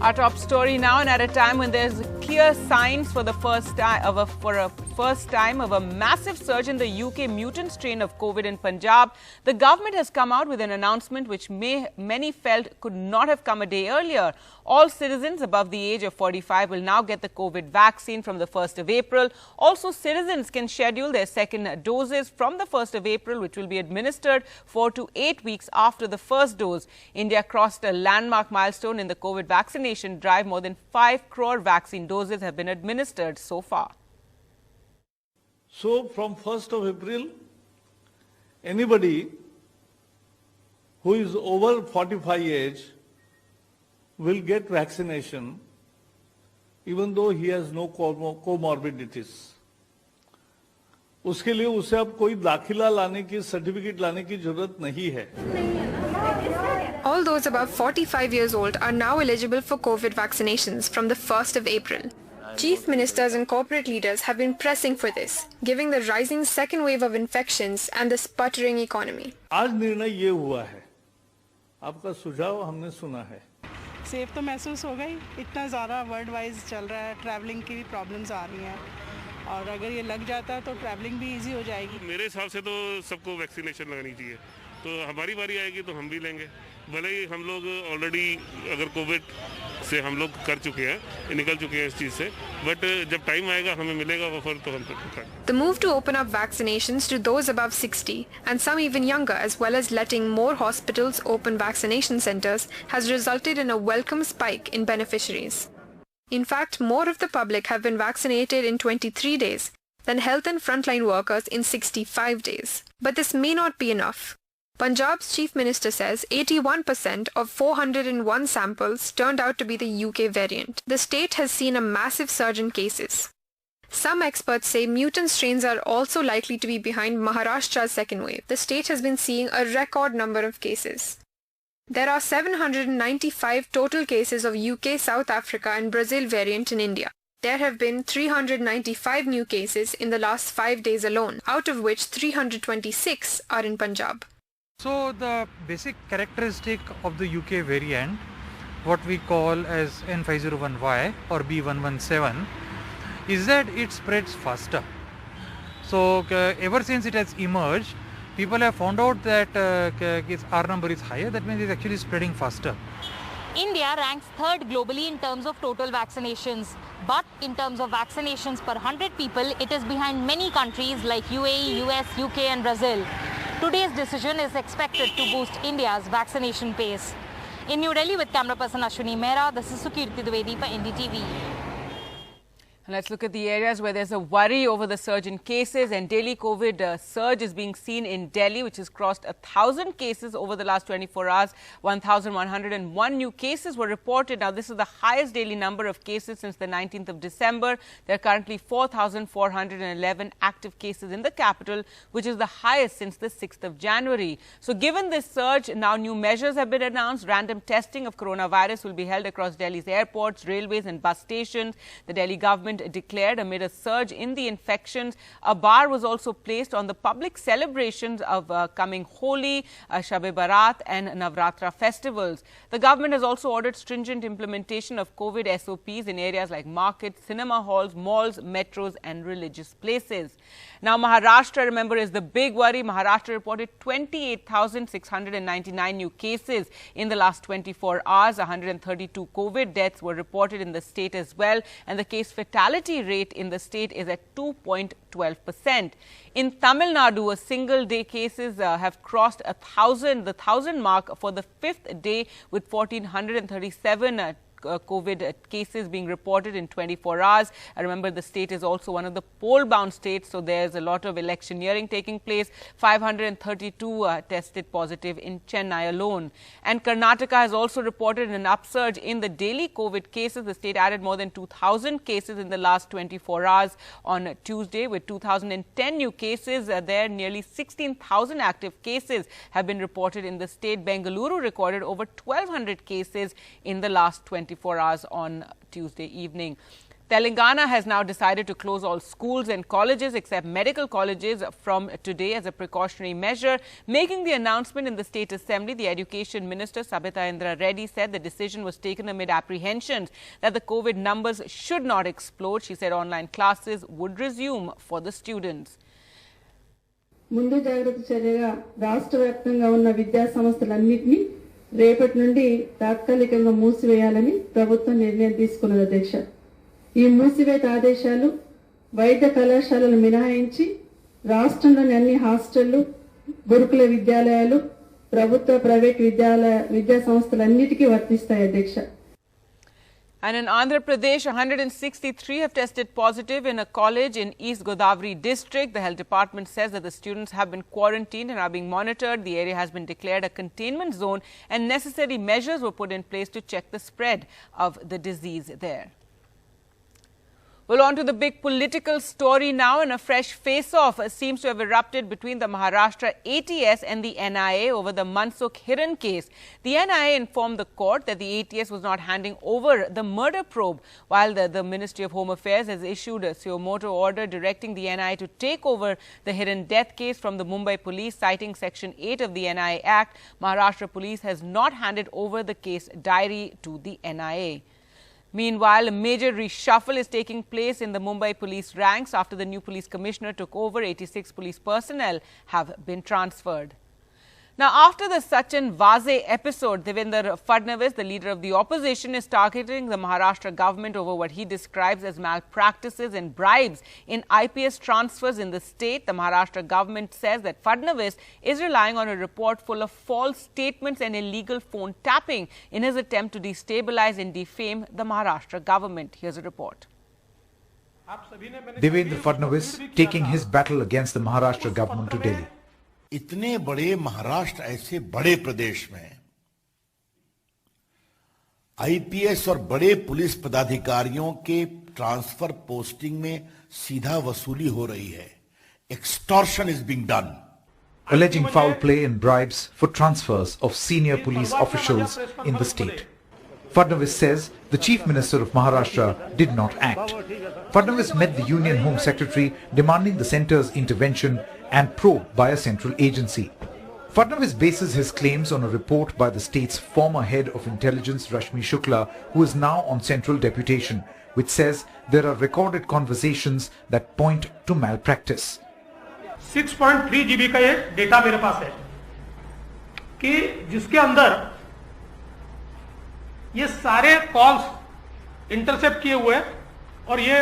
Our top story now, and at a time when there's clear signs for the first time of a massive surge in the UK mutant strain of COVID in Punjab, the government has come out with an announcement which many felt could not have come a day earlier. All citizens above the age of 45 will now get the COVID vaccine from the 1st of April. Also, citizens can schedule their second doses from the 1st of April, which will be administered 4 to 8 weeks after the first dose. India crossed a landmark milestone in the COVID vaccination drive. More than 5 crore vaccine doses have been administered so far. So, from 1st of April, anybody who is over 45 age will get vaccination even though he has no comorbidities. उसके लिए उसे अब कोई दाखिला लाने की certificate लाने की जरूरत नहीं है. All those above 45 years old are now eligible for COVID vaccinations from the 1st of April. Chief ministers and corporate leaders have been pressing for this, given the rising second wave of infections and the sputtering economy. आज निर्णय ये हुआ है. आपका सुझाव हमने सुना है. सेफ तो महसूस हो गई. इतना ज़्यादा वर्ल्ड वाइज चल रहा है, ट्रैवलिंग की भी प्रॉब्लम्स आ रही हैं और अगर ये लग जाता है तो ट्रैवलिंग भी इजी हो जाएगी. मेरे हिसाब से तो सबको वैक्सीनेशन लगनी चाहिए. तो हमारी बारी आएगी तो हम भी लेंगे. भले ही हम लोग ऑलरेडी अगर कोविड से हम लोग कर चुके हैं, निकल चुके हैं इस चीज़ से, बट जब टाइम आएगा हमें मिलेगा ऑफर तो हम करेंगे. The move to open up vaccinations to those above 60 and some even younger, as well as letting more hospitals open vaccination centers, has resulted in a welcome spike in beneficiaries. In fact, more of the public have been vaccinated in 23 days than health and frontline workers in 65 days. But this may not be enough. Punjab's chief minister says 81% of 401 samples turned out to be the UK variant. The state has seen a massive surge in cases. Some experts say mutant strains are also likely to be behind Maharashtra's second wave. The state has been seeing a record number of cases. There are 795 total cases of UK, South Africa and Brazil variant in India. There have been 395 new cases in the last 5 days alone, out of which 326 are in Punjab. So the basic characteristic of the UK variant, what we call as N501Y or B117, is that it spreads faster. So ever since it has emerged, people have found out that its R number is higher. That means it's actually spreading faster. India ranks third globally in terms of total vaccinations. But in terms of vaccinations per 100 people, it is behind many countries like UAE, US, UK and Brazil. Today's decision is expected to boost India's vaccination pace. In New Delhi with camera person Ashwini Mehra, this is Sukirti Dwivedi for NDTV. Let's look at the areas where there's a worry over the surge in cases, and daily COVID surge is being seen in Delhi, which has crossed 1,000 cases over the last 24 hours. 1,101 new cases were reported. Now, this is the highest daily number of cases since the 19th of December. There are currently 4,411 active cases in the capital, which is the highest since the 6th of January. So, given this surge, now new measures have been announced. Random testing of coronavirus will be held across Delhi's airports, railways and bus stations. The Delhi government declared amid a surge in the infections. A bar was also placed on the public celebrations of coming Holi, Shab-e-Barat and Navratra festivals. The government has also ordered stringent implementation of COVID SOPs in areas like markets, cinema halls, malls, metros and religious places. Now, Maharashtra, remember, is the big worry. Maharashtra reported 28,699 new cases in the last 24 hours. 132 COVID deaths were reported in the state as well, and the case fatality rate in the state is at 2.12%. In Tamil Nadu, single-day cases have crossed the 1,000 mark for the 5th day, with 1,437 COVID cases being reported in 24 hours. I remember the state is also one of the poll-bound states, so there's a lot of electioneering taking place. 532 tested positive in Chennai alone. And Karnataka has also reported an upsurge in the daily COVID cases. The state added more than 2,000 cases in the last 24 hours on Tuesday, with 2,010 new cases. There, nearly 16,000 active cases have been reported in the state. Bengaluru recorded over 1,200 cases in the last 24 hours on Tuesday evening. Telangana has now decided to close all schools and colleges except medical colleges from today as a precautionary measure. Making the announcement in the State Assembly, the Education Minister Sabita Indra Reddy said the decision was taken amid apprehensions that the COVID numbers should not explode. She said online classes would resume for the students. ముందు జాగ్రత్త చర్యగా రాష్ట్ర వ్యాప్తంగా ఉన్న విద్యా సంస్థలన్నిటిని రేపటి నుండి తాత్కాలికంగా మూసివేయాలని ప్రభుత్వం నిర్ణయం తీసుకున్నది అధ్యక్ష. ఈ మూసివేత ఆదేశాలు వైద్య కళాశాలలు మినహాయించి రాష్ట్రంలోని అన్ని హాస్టళ్లు, గురుకుల విద్యాలయాలు, ప్రభుత్వ ప్రైవేట్ విద్యా సంస్థలన్నిటికీ వర్తిస్తాయి అధ్యక్ష. And in Andhra Pradesh, 163 have tested positive in a college in East Godavari district. The health department says that the students have been quarantined and are being monitored. The area has been declared a containment zone and necessary measures were put in place to check the spread of the disease there. Well, on to the big political story now, and a fresh face-off seems to have erupted between the Maharashtra ATS and the NIA over the Mansukh Hiran case. The NIA informed the court that the ATS was not handing over the murder probe, while the Ministry of Home Affairs has issued a suo motu order directing the NIA to take over the Hiran death case from the Mumbai police, citing Section 8 of the NIA Act. Maharashtra police has not handed over the case diary to the NIA. Meanwhile, a major reshuffle is taking place in the Mumbai police ranks after the new police commissioner took over. 86 police personnel have been transferred. Now, after the Sachin Vaze episode, Devendra Fadnavis, the leader of the opposition, is targeting the Maharashtra government over what he describes as malpractices and bribes in IPS transfers in the state. The Maharashtra government says that Fadnavis is relying on a report full of false statements and illegal phone tapping in his attempt to destabilize and defame the Maharashtra government. Here's a report. Devendra Fadnavis taking his battle against the Maharashtra government to Delhi. इतने बड़े महाराष्ट्र ऐसे बड़े प्रदेश में IPS और बड़े police पदाधिकारियों के transfer posting में सीधा वसूली हो रही है. Extortion is being done. Alleging foul play and bribes for transfers of senior police officials in the state. Fadnavis says the Chief Minister of Maharashtra did not act. Fadnavis met the Union Home Secretary demanding the centre's intervention and probe by a central agency. Fadnavis bases his claims on a report by the state's former head of intelligence Rashmi Shukla, who is now on central deputation, which says there are recorded conversations that point to malpractice. 6.3 GB का ये data मेरे पास है कि जिसके अंदर ये सारे calls intercept किए हुए और ये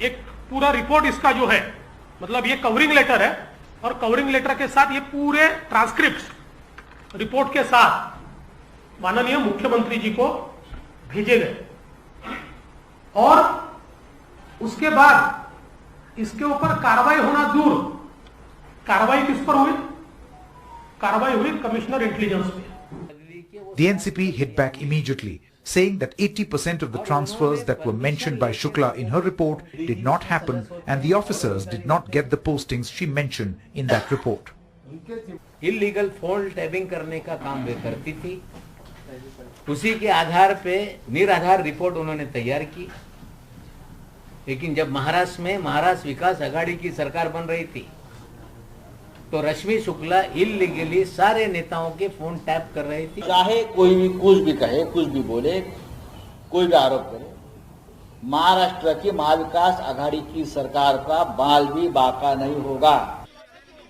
एक पूरा रिपोर्ट इसका जो है, मतलब ये कवरिंग लेटर है और कवरिंग लेटर के साथ ये पूरे ट्रांसक्रिप्ट रिपोर्ट के साथ माननीय मुख्यमंत्री जी को भेजे गए और उसके बाद इसके ऊपर कार्रवाई होना दूर, कार्रवाई किस पर हुई? कार्रवाई हुई कमिश्नर इंटेलिजेंस पे. The NCP hit back immediately, saying that 80% of the transfers that were mentioned by Shukla in her report did not happen and the officers did not get the postings she mentioned in that report. Illegal phone tapping करने का काम वे करती थी, उसी के आधार पे निराधार report उन्होंने तैयार की. लेकिन जब महाराष्ट्र में महाराष्ट्र विकास आघाड़ी की सरकार बन रही थी तो रश्मि शुक्ला इलीगली सारे नेताओं के फोन टैप कर रही थी. चाहे कोई भी कुछ भी कहे, कुछ भी बोले, कोई भी आरोप करे, महाराष्ट्र की महाविकास आघाड़ी की सरकार का बाल भी बाका नहीं होगा.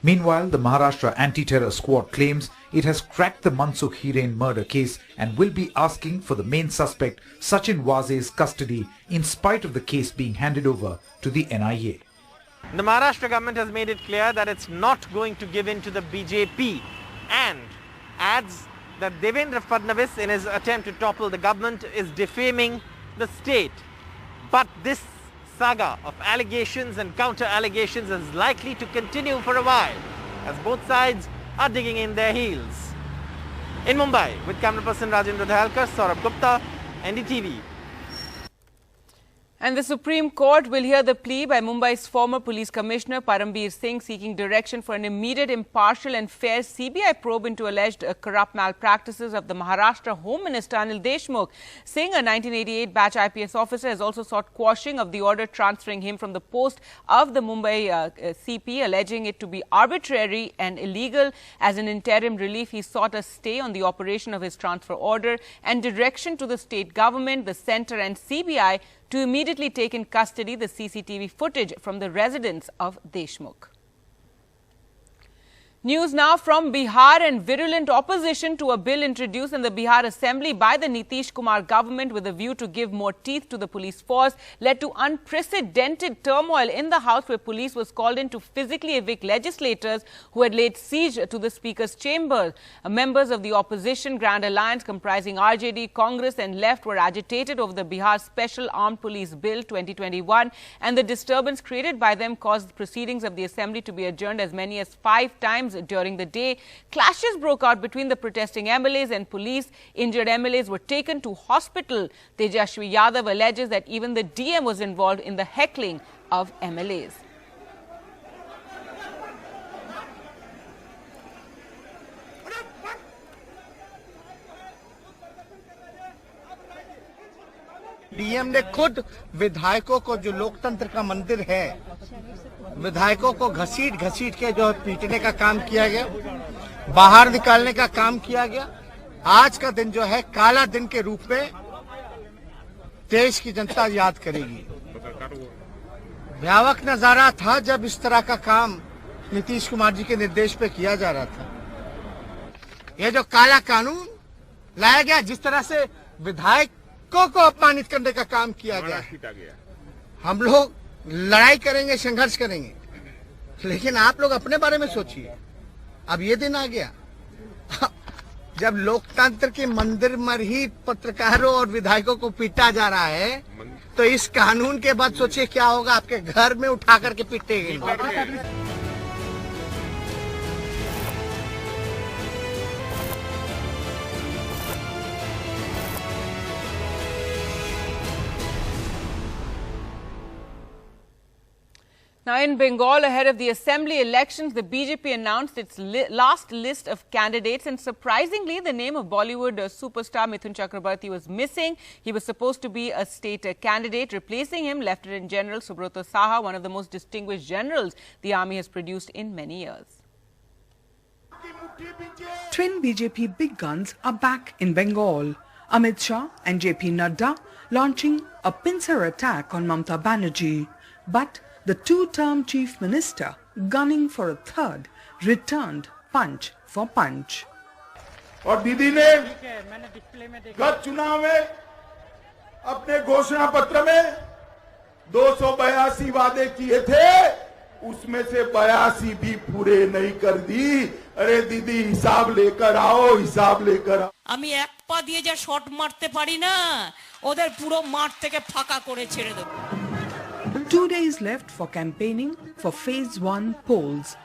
Meanwhile, the Maharashtra Anti-Terror Squad claims it has cracked the Mansukh Hiran murder case and will be asking for the main suspect Sachin Vaze's custody in spite of the case being handed over to the NIA. The Maharashtra government has made it clear that it's not going to give in to the BJP and adds that Devendra Fadnavis, in his attempt to topple the government, is defaming the state. But this saga of allegations and counter-allegations is likely to continue for a while as both sides are digging in their heels. In Mumbai, with camera person Rajendra Dhalkar, Saurabh Gupta, NDTV. And the Supreme Court will hear the plea by Mumbai's former police commissioner Parambir Singh seeking direction for an immediate, impartial and fair CBI probe into alleged corrupt malpractices of the Maharashtra Home Minister Anil Deshmukh. Singh, a 1988 batch IPS officer, has also sought quashing of the order transferring him from the post of the Mumbai CP, alleging it to be arbitrary and illegal. As an interim relief, he sought a stay on the operation of his transfer order and direction to the state government, the centre and CBI to immediately take in custody the CCTV footage from the residence of Deshmukh. News now from Bihar, and virulent opposition to a bill introduced in the Bihar Assembly by the Nitish Kumar government with a view to give more teeth to the police force led to unprecedented turmoil in the House, where police was called in to physically evict legislators who had laid siege to the Speaker's chamber. Members of the opposition Grand Alliance comprising RJD, Congress and Left were agitated over the Bihar Special Armed Police Bill 2021, and the disturbance created by them caused proceedings of the Assembly to be adjourned as many as 5 times during the day. Clashes broke out between the protesting MLAs and police. Injured MLAs were taken to hospital. Tejashwi Yadav alleges that even the DM was involved in the heckling of MLAs. DM ने खुद विधायकों को, जो लोकतंत्र का मंदिर है, विधायकों को घसीट घसीट के जो पीटने का काम किया गया, बाहर निकालने का काम किया गया। आज का दिन जो है काला दिन के रूप में देश की जनता याद करेगी। भयावह नजारा था जब इस तरह का काम नीतीश कुमार जी के निर्देश पे किया जा रहा था। ये जो काला कानून लाया गया, जिस तरह से विधायकों को अपमानित करने का काम किया गया, हम लोग लड़ाई करेंगे, संघर्ष करेंगे, लेकिन आप लोग अपने बारे में सोचिए। अब ये दिन आ गया जब लोकतंत्र के मंदिर में ही पत्रकारों और विधायकों को पीटा जा रहा है, तो इस कानून के बाद सोचिए क्या होगा, आपके घर में उठा करके पीटेंगे। Now, in Bengal, ahead of the assembly elections, the BJP announced its last list of candidates, and surprisingly, the name of Bollywood superstar Mithun Chakrabarti was missing. He was supposed to be a state candidate. Replacing him, Lieutenant General Subrata Saha, one of the most distinguished generals the army has produced in many years. Twin BJP big guns are back in Bengal. Amit Shah and JP Nadda launching a pincer attack on Mamata Banerjee. But the two-term chief minister, gunning for a third, returned punch for punch. और दीदी ने गत चुनाव में अपने घोषणा पत्र में 282 वादे किए थे, उसमें से 82 भी पूरे नहीं कर दी। अरे दीदी, हिसाब लेकर आओ, हिसाब लेकर आओ। আমি এক পা দিয়ে যা শট মারতে পারি না, ওদের পুরো মাঠ থেকে ফাঁকা করে ছেড়ে দেব। 2 days left for campaigning for Phase 1 polls.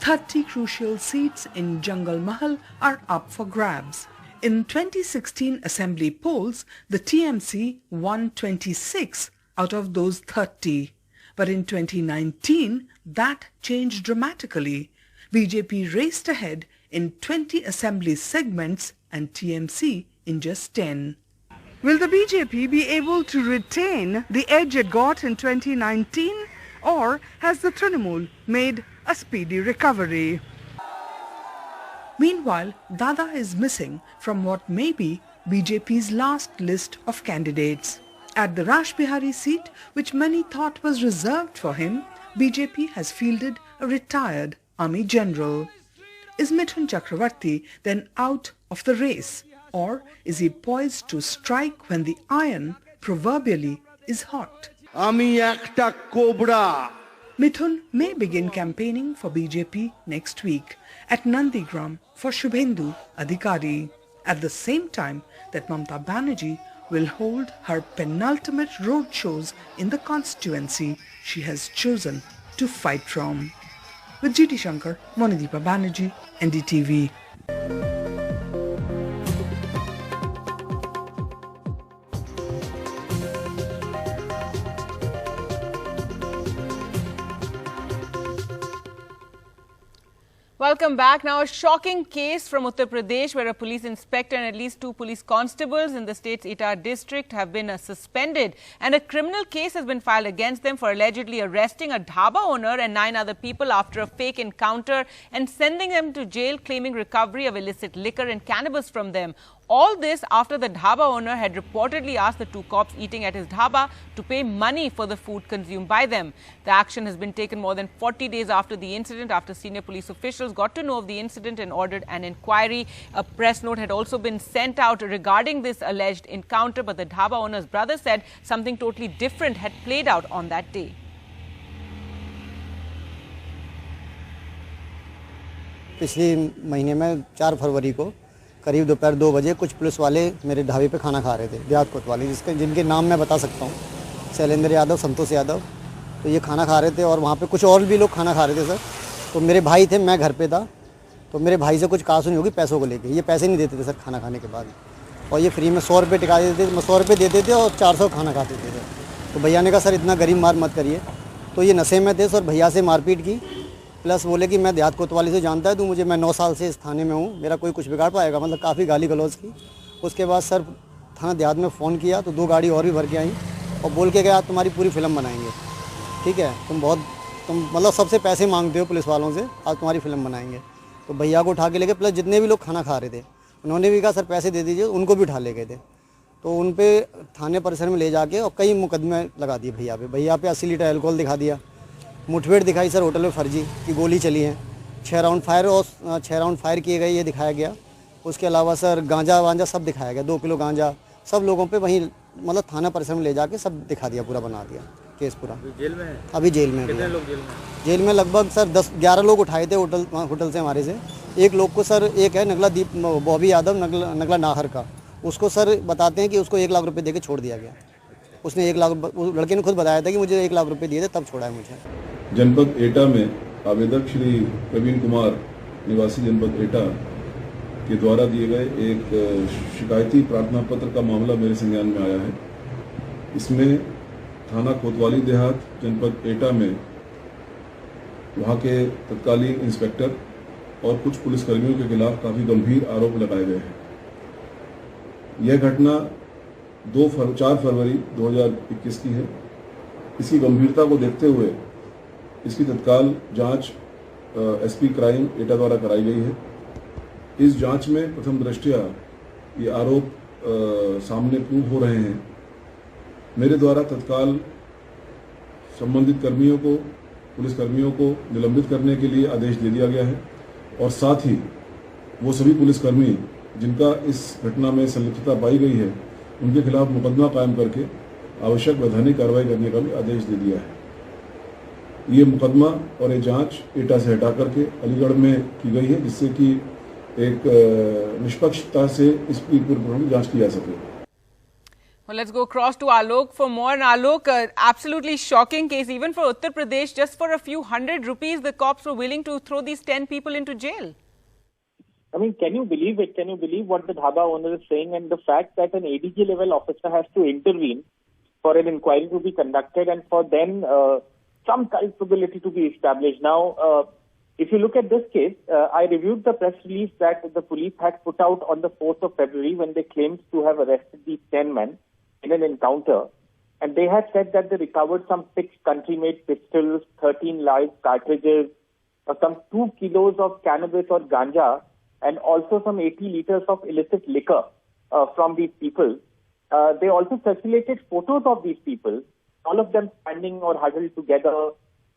30 crucial seats in Jungle Mahal are up for grabs. In 2016 Assembly polls, the TMC won 26 out of those 30. But in 2019, that changed dramatically. BJP raced ahead in 20 Assembly segments and TMC in just 10. Will the BJP be able to retain the edge it got in 2019, or has the Trinamool made a speedy recovery? Meanwhile, Dada is missing from what may be BJP's last list of candidates. At the Rash Bihari seat, which many thought was reserved for him, BJP has fielded a retired army general. Is Mithun Chakrabarti then out of the race? Or is he poised to strike when the iron, proverbially, is hot? Ami ekta cobra. Mithun may begin campaigning for BJP next week at Nandigram for Shubhendu Adhikari, at the same time that Mamata Banerjee will hold her penultimate road shows in the constituency she has chosen to fight from. With GT Shankar, Monideepa Banerjee, NDTV. welcome back. Now, a shocking case from Uttar Pradesh where a police inspector and at least 2 police constables in the state's Etah district have been suspended, and a criminal case has been filed against them for allegedly arresting a dhaba owner and 9 other people after a fake encounter and sending them to jail, claiming recovery of illicit liquor and cannabis from them. All this after the dhaba owner had reportedly asked the 2 cops eating at his dhaba to pay money for the food consumed by them. The action has been taken more than 40 days after the incident, after senior police officials got to know of the incident and ordered an inquiry. A press note had also been sent out regarding this alleged encounter, but the dhaba owner's brother said something totally different had played out on that day. पिछले महीने में 4 फरवरी को करीब दोपहर 2 बजे कुछ police वाले मेरे ढाबे पे खाना खा रहे थे, देहात कोतवाली, जिनके नाम मैं बता सकता हूँ, शैलेंद्र यादव, संतोष यादव। तो ये खाना खा रहे थे और वहाँ पे कुछ और भी लोग खाना खा रहे थे सर। तो मेरे भाई थे, मैं घर पे था, तो मेरे भाई से कुछ कहा सुनी होगी पैसों को लेके। ये पैसे नहीं देते थे सर खाना खाने के बाद, और ये फ्री में 100 रुपये टिका देते थे, 100 रुपये देते थे और 400 खाना खाते थे। तो भैया ने कहा सर इतना गरीब मार मत करिए। तो ये नशे में थे सर, भैया से मारपीट की, प्लस बोले कि मैं देहात कोतवाली से जानता है, तो मुझे, मैं 9 साल से इस थाने में हूँ, मेरा कोई कुछ बिगाड़ पाएगा, मतलब काफ़ी गाली गलौज की। उसके बाद सर थाना देहात में फ़ोन किया तो 2 गाड़ी और भी भर के आई और बोल के गया तुम्हारी पूरी फिल्म बनाएंगे, ठीक है, तुम मतलब सबसे पैसे मांगते हो पुलिस वालों से, आज तुम्हारी फिल्म बनाएंगे। तो भैया को उठा के लेके, प्लस जितने भी लोग खाना खा रहे थे उन्होंने भी कहा सर पैसे दे दीजिए, उनको भी उठा ले गए थे। तो उन पे थाने परिसर में ले जाके और कई मुकदमे लगा दिए भैया पे 80 लीटर अल्कोहल दिखा दिया, मुठभेड़ दिखाई सर होटल में फर्जी की गोली चली है, 6 राउंड फायर किए गए, ये दिखाया गया। उसके अलावा सर गांजा वांजा सब दिखाया गया, 2 किलो गांजा सब लोगों पे वहीं मतलब थाना परिसर में ले जाके सब दिखा दिया, पूरा बना दिया केस पूरा। जेल में है अभी? जेल में। कितने लोग जेल में? जेल में लगभग सर 10-11 लोग उठाए थे होटल से हमारे से। एक लोग को सर, एक है नगला दीप, बॉबी यादव, नगला नाहर का, उसको सर बताते हैं कि उसको 1 लाख रुपये दे के छोड़ दिया गया। उसने 1 लाख, लड़के ने खुद बताया था कि मुझे 1 लाख रुपये दिए थे तब छोड़ा है मुझे। जनपद एटा में आवेदक श्री प्रवीण कुमार निवासी जनपद एटा के द्वारा दिए गए एक शिकायती प्रार्थना पत्र का मामला मेरे संज्ञान में आया है। इसमें थाना कोतवाली देहात जनपद एटा में वहां के तत्कालीन इंस्पेक्टर और कुछ पुलिसकर्मियों के खिलाफ काफी गंभीर आरोप लगाए गए हैं। यह घटना 4 फरवरी 2021 की है। इसकी गंभीरता को देखते हुए इसकी तत्काल जांच एसपी क्राइम एटा द्वारा कराई गई है। इस जांच में प्रथम दृष्टया ये आरोप सामने प्रूव हो रहे हैं। मेरे द्वारा तत्काल संबंधित कर्मियों को, पुलिसकर्मियों को निलंबित करने के लिए आदेश दे दिया गया है, और साथ ही वो सभी पुलिसकर्मी जिनका इस घटना में संलिप्तता पाई गई है उनके खिलाफ मुकदमा कायम करके आवश्यक वैधानिक कार्रवाई करने का भी आदेश दे दिया है। ये मुकदमा और ये जांच एटा से हटा करके अलीगढ़ में की गई है, जिससे कि एक निष्पक्षता से इस पूरी जांच की जा सके। Well, let's go across to Alok for more. And Alok, absolutely shocking case, even for Uttar Pradesh. Just for a few hundred rupees, the cops were willing to throw these 10 people into jail. I mean, can you believe it? Can you believe what the dhaba owner is saying, and the fact that an ADG level officer has to intervene for an inquiry to be conducted and for then some culpability to be established. Now, if you look at this case, I reviewed the press release that the police had put out on the 4th of February when they claimed to have arrested these 10 men in an encounter. And they had said that they recovered some 6 country-made pistols, 13 live cartridges, some 2 kilos of cannabis or ganja, and also some 80 liters of illicit liquor from these people. They also circulated photos of these people, all of them standing or huddled together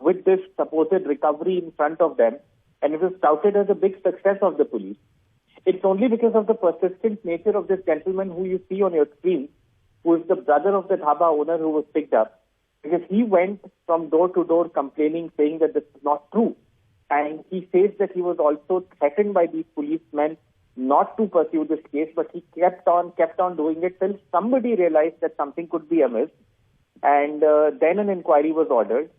with this supposed recovery in front of them, and it was touted as a big success of the police. It's only because of the persistent nature of this gentleman who you see on your screen, who is the brother of the dhaba owner who was picked up, because he went from door to door complaining, saying that this is not true. And he says that he was also threatened by these policemen not to pursue this case, but he kept on doing it till somebody realized that something could be amiss, and then an inquiry was ordered.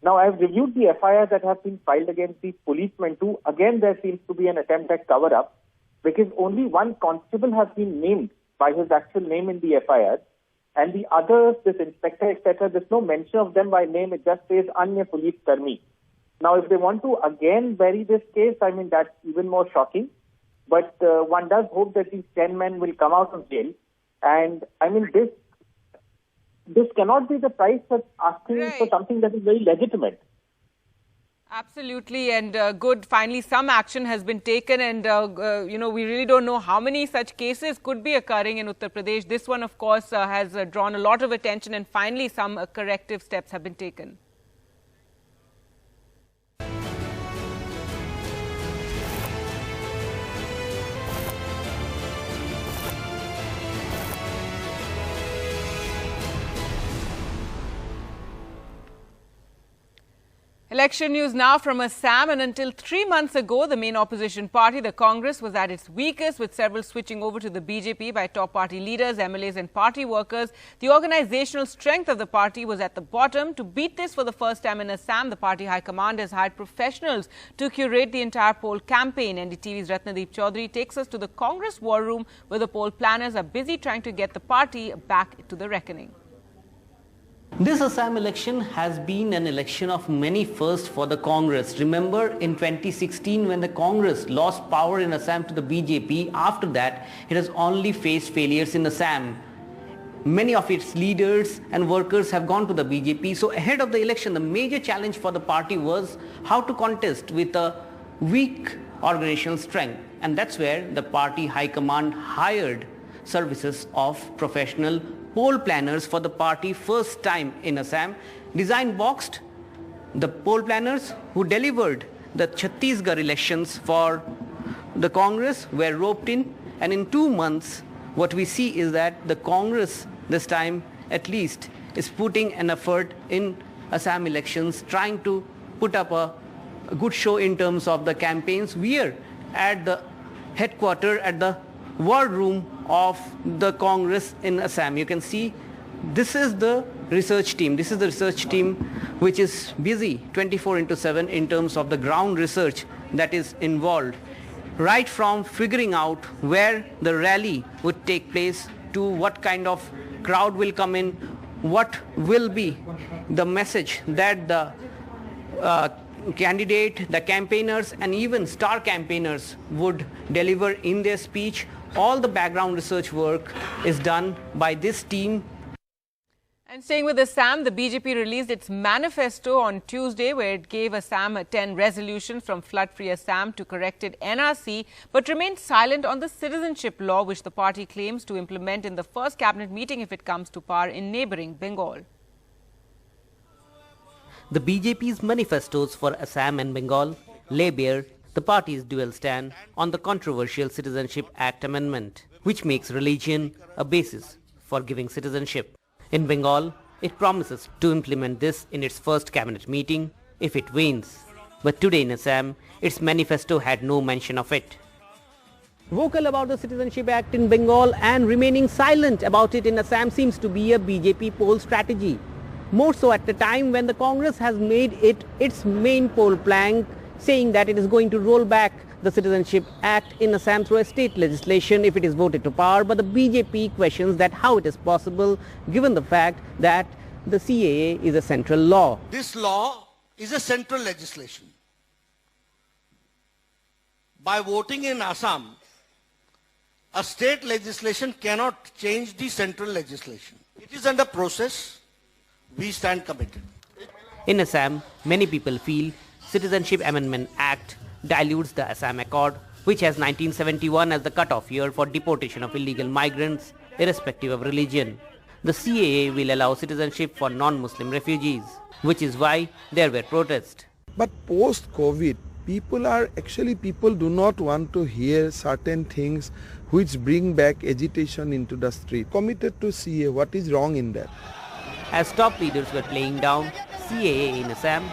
Now, I've reviewed the FIR that have been filed against these policemen too. Again, there seems to be an attempt at cover-up, because only one constable has been named by his actual name in the FIR, and the others, this inspector, etc., there's no mention of them by name. It just says Anya Police Karmi. Now, if they want to again bury this case, I mean, that's even more shocking. But one does hope that these 10 men will come out of jail. And I mean, this cannot be the price for asking for something that is very legitimate. Absolutely, and good. Finally, some action has been taken, and we really don't know how many such cases could be occurring in Uttar Pradesh. This one, of course, has drawn a lot of attention, and finally, some corrective steps have been taken. Election news now from Assam, and until 3 months ago, the main opposition party, the Congress, was at its weakest, with several switching over to the BJP by top party leaders, MLAs and party workers. The organizational strength of the party was at the bottom. To beat this for the first time in Assam, the party high command has hired professionals to curate the entire poll campaign. NDTV's Ratnadeep Chaudhary takes us to the Congress war room, where the poll planners are busy trying to get the party back to the reckoning. This Assam election has been an election of many firsts for the Congress. Remember in 2016 when the Congress lost power in Assam to the BJP, after that it has only faced failures in Assam. Many of its leaders and workers have gone to the BJP. So ahead of the election, the major challenge for the party was how to contest with a weak organizational strength. And that's where the party high command hired services of professional poll planners for the party first time in Assam. Design boxed, the poll planners who delivered the Chhattisgarh elections for the Congress were roped in, and in 2 months what we see is that the Congress this time at least is putting an effort in Assam elections, trying to put up a good show in terms of the campaigns. We are at the headquarters, at the war room of the Congress in Assam. You can see this is the research team. This is the research team which is busy 24/7 in terms of the ground research that is involved. Right from figuring out where the rally would take place to what kind of crowd will come in, what will be the message that the candidate, the campaigners and even star campaigners would deliver in their speech. All the background research work is done by this team. And staying with Assam, the BJP released its manifesto on Tuesday, where it gave Assam 10 resolutions from flood-free Assam to corrected NRC, but remained silent on the citizenship law, which the party claims to implement in the first cabinet meeting if it comes to power in neighbouring Bengal. The BJP's manifestos for Assam and Bengal lay bare the party's dual stand on the controversial Citizenship Act amendment, which makes religion a basis for giving citizenship. In Bengal, it promises to implement this in its first cabinet meeting if it wins. But today in Assam, its manifesto had no mention of it. Vocal about the Citizenship Act in Bengal and remaining silent about it in Assam seems to be a BJP poll strategy. More so at the time when the Congress has made it its main poll plank, saying that it is going to roll back the Citizenship Act in Assam through a state legislation if it is voted to power. But the BJP questions that how it is possible given the fact that the CAA is a central law. This law is a central legislation. By voting in Assam, a state legislation cannot change the central legislation. It is under process. We stand committed. In Assam, many people feel Citizenship Amendment Act dilutes the Assam Accord, which has 1971 as the cutoff year for deportation of illegal migrants, irrespective of religion. The CAA will allow citizenship for non-Muslim refugees, which is why there were protests. But post-COVID, people do not want to hear certain things which bring back agitation into the street. Committed to CAA, what is wrong in that? As top leaders were playing down CAA in Assam,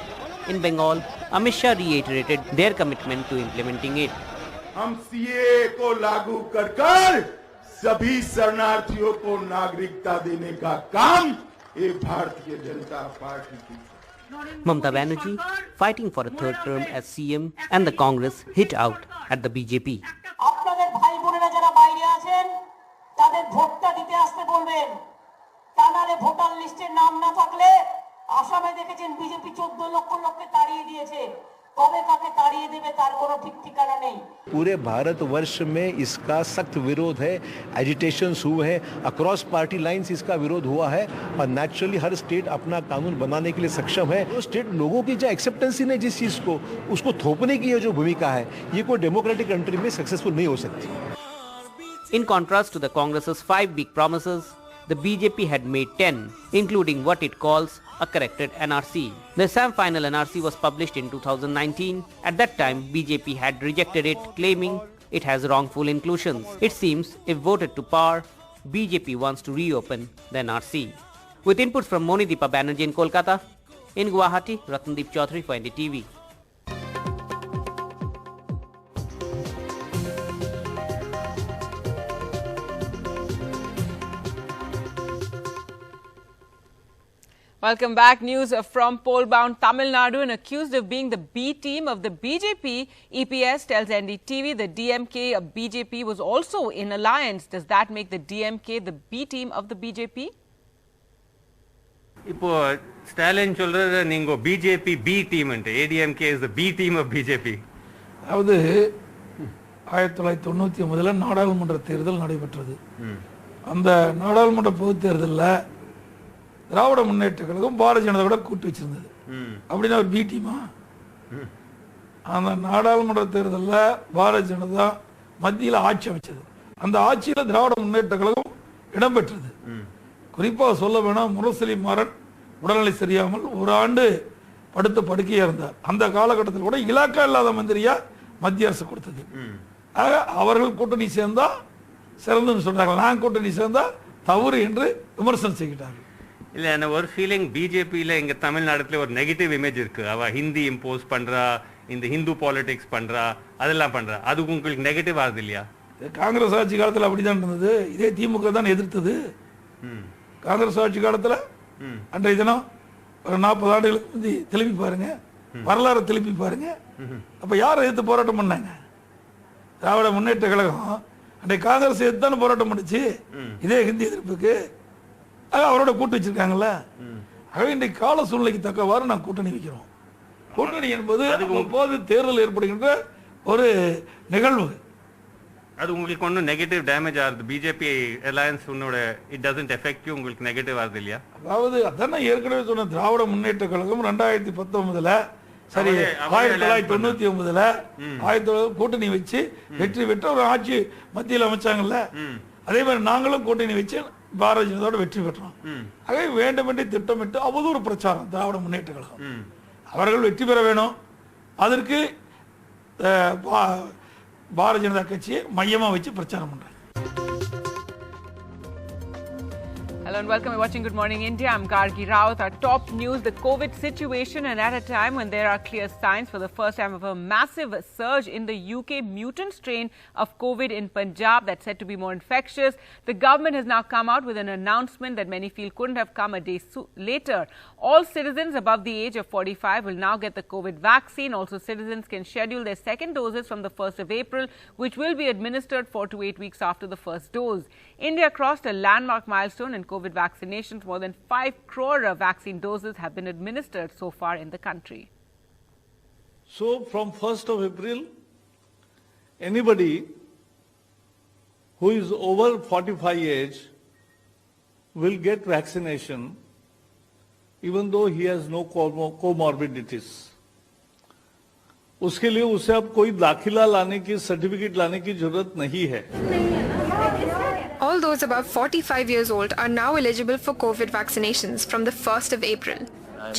in Bengal, Amit Shah reiterated their commitment to implementing it. हम CAA को लागू कर सभी शरणार्थियों को नागरिकता देने का काम ये भारतीय जनता पार्टी की। Mamata Banerjee, fighting for a third term as CM, and the Congress hit out at the BJP. আপনাদের ভাই বোনেরা যারা বাইরে আছেন তাদের ভোটটা দিতে আসতে বলবেন। তা নালে ভোটার লিস্টে নাম না থাকলে আসামে দেখেছেন বিজেপি 14 লক্ষ লোককে তাড়িয়ে দিয়েছে কবে কাকে তাড়িয়ে দেবে তার কোনো ঠিক ঠিকানা নেই पूरे भारतवर्ष में इसका सख्त विरोध है एजिटेशंस हुए हैं अक्रॉस पार्टी लाइंस इसका विरोध हुआ है और नेचुरली हर स्टेट अपना कानून बनाने के लिए सक्षम है तो स्टेट लोगों की जो एक्सेप्टेंस ही नहीं जिस चीज को उसको थोपने की जो भूमिका है ये कोई डेमोक्रेटिक कंट्री में सक्सेसफुल नहीं हो सकती In contrast to the Congress's 5 big promises, the BJP had made 10, including what it calls a corrected NRC. The Assam final NRC was published in 2019. At that time, BJP had rejected it, claiming it has wrongful inclusions. It seems, if voted to power, BJP wants to reopen the NRC. With inputs from Monideepa Banerjee in Kolkata, in Guwahati, Ratandeep Chaudhary for NDTV. Welcome back. News from poll-bound Tamil Nadu, and accused of being the B team of the BJP, EPS tells NDTV the DMK of BJP was also in alliance. Does that make the DMK the B team of the BJP? இப்போ ஸ்டாலின் சொல்றது நீங்க BJP B team and ADMK is the B team of BJP. அதாவது 1999 நாடாளுமன்ற தேர்தல் நடைபெற்றது. அந்த நாடாளுமன்ற பொதுத் தேர்தலில் திராவிட முன்னேற்ற கழகம் பாரதிய ஜனதா கூட கூட்டு வச்சிருந்தது. அப்படின்னா ஒரு பி டீமா? அந்த நாடாளுமன்ற தேர்தலில் பாரதிய ஜனதா மத்தியில் ஆட்சி அமைச்சது. அந்த ஆட்சியில் திராவிட முன்னேற்ற கழகம் இடம்பெற்றது. குறிப்பாக சொல்ல வேணாம், முரசொலி மாறன் உடல்நிலை சரியாமல் ஒரு ஆண்டு படுத்த படுக்கையாக இருந்தார். அந்த காலகட்டத்தில் கூட இலாக்கா இல்லாத மந்திரியா மத்திய அரசு கொடுத்தது. ஆக அவர்கள் கூட்டணி சேர்ந்தா சிறந்துன்னு சொல்றாங்க, நான் கூட்டணி சேர்ந்தா தவறு என்று விமர்சனம் செய்கிறார்கள். இல்ல எனக்கு ஒரு ஃபீலிங் பிஜேபியில் இங்கே தமிழ்நாடுல ஒரு நெகட்டிவ் இமேஜ் இருக்கு. அவ ஹிந்தி இம்போஸ் பண்றா, இந்த ஹிந்து பாலிடிக்ஸ் பண்றா, அதெல்லாம் பண்றா. அது உங்களுக்கு நெகட்டிவ் ஆகுது இல்லையா? காங்கிரஸ் ஆட்சி காலத்தில் அப்படிதான் இருந்தது. இதே திமுக தான் எதிர்த்தது. காங்கிரஸ் ஆட்சி காலத்தில் அன்றைய தினம் ஒரு 40 ஆண்டுகளுக்கு முந்தி திரும்பி பாருங்க, வரலாறு திரும்பி பாருங்க. அப்ப யாரை எதிர்த்து போராட்டம் பண்ணாங்க? திராவிட முன்னேற்ற கழகம் அன்றைய காங்கிரஸ் எதிர்த்து தானே போராட்டம் பண்ணுச்சு, இதே ஹிந்தி எதிர்ப்புக்கு. அவரோட கூட்டு வச்சிருக்காங்கல்ல. ஆகவே இன்றைக்கு கால சூழ்நிலைக்கு தக்கவாறு நான் கூட்டணி வைக்கிறோம். கூட்டணி என்பது போது தேர்தல் ஏற்படுகின்ற ஒரு நிகழ்வு. அது உங்களுக்கு ஒன்றும் நெகட்டிவ் டேமேஜ் ஆகுது? பிஜேபி அலையன்ஸ் உன்னோட இட் டசன்ட் எஃபெக்ட் யூ, உங்களுக்கு நெகட்டிவ் ஆகுது இல்லையா? அதாவது அதான் ஏற்கனவே சொன்ன, திராவிட முன்னேற்ற கழகம் 2019 சரி 1999 கூட்டணி வச்சு வெற்றி பெற்ற ஒரு ஆட்சி மத்தியில் அமைச்சாங்கல்ல. அதே மாதிரி நாங்களும் கூட்டணி வச்சு பாரதிய ஜனதாவோட வெற்றி பெற்றோம். ஆகவே வேண்டுமென்றே திட்டமிட்டு அவதூறு பிரச்சாரம் திராவிட முன்னேற்ற கழகம். அவர்கள் வெற்றி பெற வேணும், அதற்கு பாரதிய ஜனதா கட்சியை மையமா வச்சு பிரச்சாரம் பண்றாங்க. Hello and welcome. You're watching Good Morning India. I'm Gargi Rawat. Our top news, the COVID situation, and at a time when there are clear signs for the first time of a massive surge in the UK mutant strain of COVID in Punjab that's said to be more infectious, the government has now come out with an announcement that many feel couldn't have come a day later. All citizens above the age of 45 will now get the COVID vaccine. Also, citizens can schedule their second doses from the 1st of April, which will be administered 4 to 8 weeks after the first dose. India crossed a landmark milestone in COVID vaccinations. More than 5 crore vaccine doses have been administered so far in the country. So from 1st of April, anybody who is over 45 age will get vaccination even though he has no comorbidities. उसके लिए उसे अब कोई दाखिला लाने की certificate लाने की जरूरत नहीं है. All those above 45 years old are now eligible for COVID vaccinations from the 1st of April.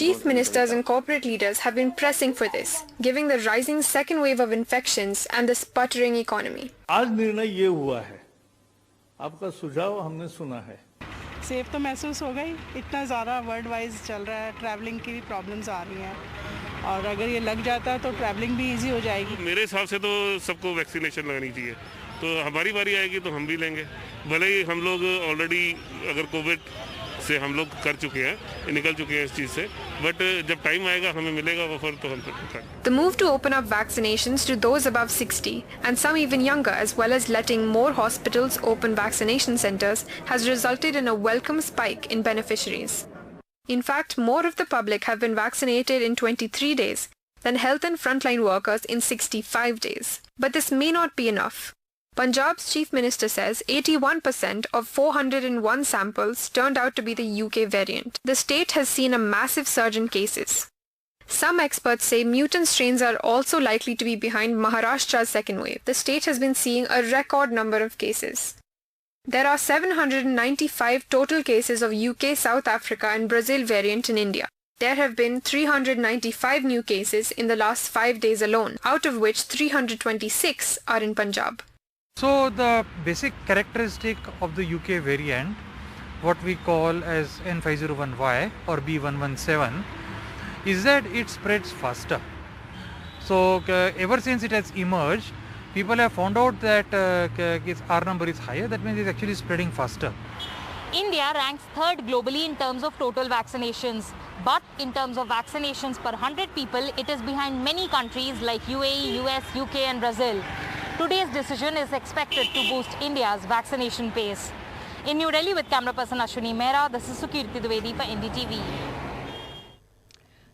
Chief ministers and corporate leaders have been pressing for this, given the rising second wave of infections and the sputtering economy. आज निर्णय ये हुआ है, आपका सुझाव हमने सुना है. सेफ तो महसूस हो गई, इतना ज़्यादा वर्ल्ड वाइज चल रहा है, ट्रैवलिंग की भी प्रॉब्लम्स आ रही हैं, और अगर ये लग जाता है तो ट्रैवलिंग भी इजी हो जाएगी. मेरे हिसाब से तो सबको वैक्सीनेशन लगनी चाहिए, तो हमारी बारी आएगी तो हम भी लेंगे. भले ही हम लोग ऑलरेडी अगर कोविड से हम लोग कर चुके हैं, निकल चुके हैं इस चीज़ से, बट जब टाइम आएगा हमें मिलेगा वो फिर तो हम The move to open up vaccinations to those above 60 and some even younger, as well as letting more hospitals open vaccination centers, has resulted in a welcome spike in beneficiaries. In fact, more of the public have been vaccinated in 23 days than health and frontline workers in 65 days. But this may not be enough. Punjab's Chief Minister says 81% of 401 samples turned out to be the UK variant. The state has seen a massive surge in cases. Some experts say mutant strains are also likely to be behind Maharashtra's second wave. The state has been seeing a record number of cases. There are 795 total cases of UK, South Africa and Brazil variant in India. There have been 395 new cases in the last 5 days alone, out of which 326 are in Punjab. So the basic characteristic of the UK variant, what we call as N501Y or B117, is that it spreads faster. So ever since it has emerged, people have found out that its R number is higher. That means it's actually spreading faster. India ranks third globally in terms of total vaccinations. But in terms of vaccinations per 100 people, it is behind many countries like UAE, US, UK and Brazil. Today's decision is expected to boost India's vaccination pace. In New Delhi with camera person Ashwini Mehra, this is Sukirti Dwivedi for NDTV.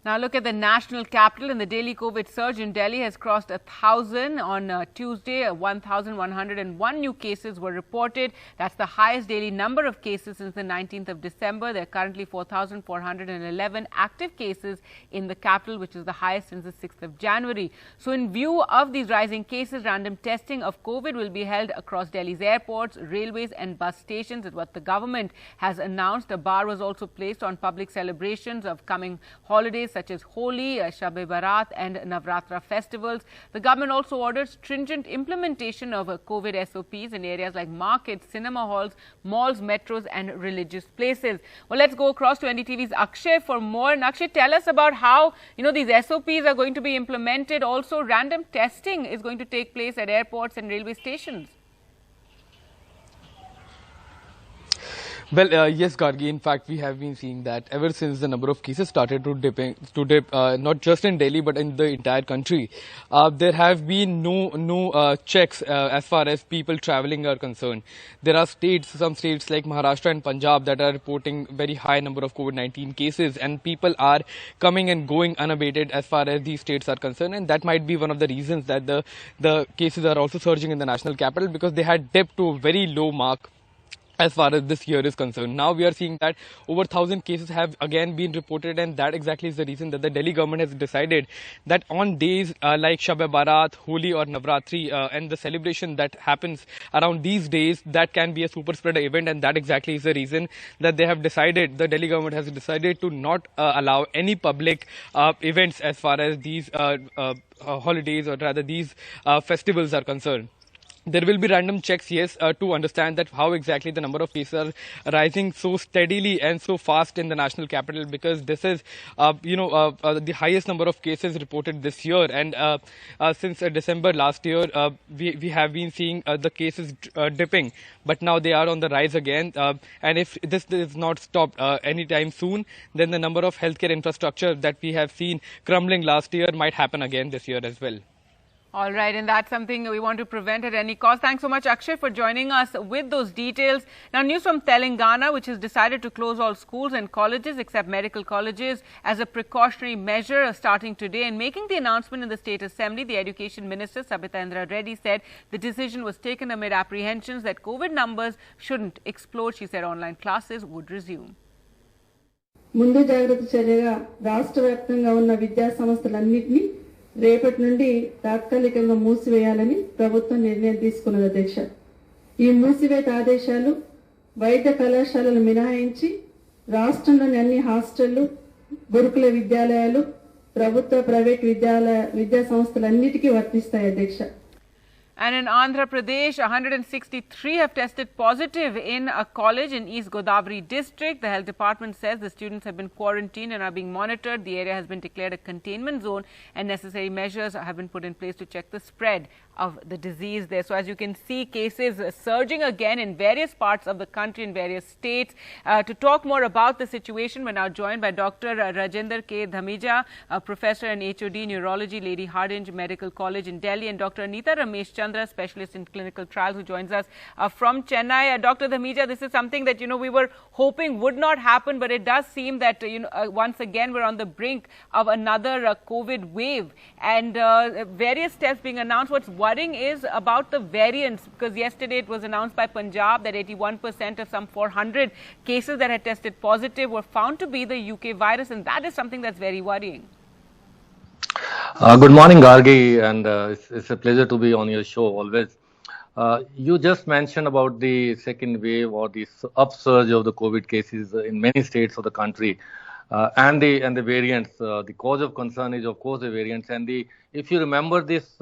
Now look at the national capital, and the daily COVID surge in Delhi has crossed 1,000 on Tuesday. 1,101 new cases were reported. That's the highest daily number of cases since the 19th of December. There are currently 4,411 active cases in the capital, which is the highest since the 6th of January. So in view of these rising cases, random testing of COVID will be held across Delhi's airports, railways and bus stations. Is what the government has announced. A bar was also placed on public celebrations of coming holidays such as Holi, Shab-e-Barat and Navratra festivals. The government also ordered stringent implementation of COVID SOPs in areas like markets, cinema halls, malls, metros and religious places. Well, let's go across to NDTV's Akshay for more. And Akshay, tell us about how, these SOPs are going to be implemented. Also, random testing is going to take place at airports and railway stations. Well, yes, Gargi. In fact, we have been seeing that ever since the number of cases started to dip, not just in Delhi but in the entire country. There have been no checks as far as people traveling are concerned. There are some states like Maharashtra and Punjab that are reporting very high number of COVID-19 cases, and people are coming and going unabated as far as these states are concerned. And that might be one of the reasons that the cases are also surging in the national capital, because they had dipped to a very low mark as far as this year is concerned. Now we are seeing that over 1,000 cases have again been reported, and that exactly is the reason that the Delhi government has decided that on days like Shab-e-Barat, Holi or Navratri and the celebration that happens around these days, that can be a super spreader event, and that exactly is the reason that they have decided, the Delhi government has decided to not allow any public events as far as these holidays or rather these festivals are concerned. There will be random checks, yes, to understand that how exactly the number of cases are rising so steadily and so fast in the national capital, because this is, the highest number of cases reported this year. And since December last year, we have been seeing the cases dipping, but now they are on the rise again. And if this is not stopped anytime soon, then the number of healthcare infrastructure that we have seen crumbling last year might happen again this year as well. All right, and that's something we want to prevent at any cost. Thanks so much, Akshay, for joining us with those details. Now, news from Telangana, which has decided to close all schools and colleges except medical colleges as a precautionary measure starting today. And making the announcement in the State Assembly, the Education Minister, Sabita Indra Reddy, said the decision was taken amid apprehensions that COVID numbers shouldn't explode. She said online classes would resume. ముందు జాగ్రత్త చర్యగా రాష్ట్ర వ్యాప్తంగా ఉన్న విద్యా సంస్థలన్నిటిని రేపటి నుండి తాత్కాలికంగా మూసివేయాలని ప్రభుత్వం నిర్ణయం తీసుకున్నది అధ్యక్ష. ఈ మూసివేత ఆదేశాలు వైద్య కళాశాలలు మినహాయించి రాష్ట్రంలోని అన్ని హాస్టళ్లు, గురుకుల విద్యాలయాలు, ప్రభుత్వ ప్రైవేట్ విద్యా సంస్థలన్నిటికీ వర్తిస్తాయి అధ్యక్ష. And in Andhra Pradesh, 163 have tested positive in a college in East Godavari district. The health department says the students have been quarantined and are being monitored. The area has been declared a containment zone and necessary measures have been put in place to check the spread of the disease there. So as you can see, cases surging again in various parts of the country, in various states. To talk more about the situation, we're now joined by Dr. Rajinder K. Dhamija, Professor and HOD Neurology, Lady Hardinge Medical College in Delhi, and Dr. Anita Ramesh Chandra, Specialist in Clinical Trials, who joins us from Chennai. Dr. Dhamija, this is something that, we were hoping would not happen, but it does seem that, once again, we're on the brink of another COVID wave, and various steps being announced. What's worrying is about the variants, because yesterday it was announced by Punjab that 81% of some 400 cases that had tested positive were found to be the UK virus, and that is something that's very worrying. Good morning, Gargi, and it's a pleasure to be on your show always. You just mentioned about the second wave or the upsurge of the COVID cases in many states of the country, and the variants. The cause of concern is, of course, the variants. And if you remember, this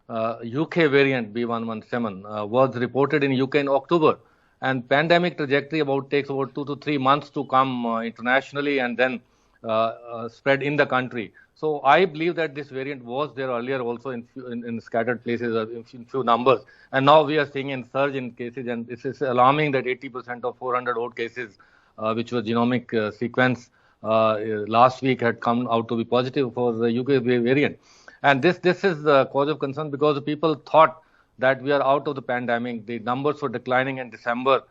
UK variant B117 was reported in UK in October, and pandemic trajectory takes about 2 to 3 months to come internationally and then spread in the country. So I believe that this variant was there earlier also in scattered places, in few numbers, and now we are seeing a surge in cases, and this is alarming that 80% of 400 odd cases, which was genomic sequence last week, had come out to be positive for the UK variant. And this is the cause of concern, because the people thought that we are out of the pandemic. The numbers were declining in December.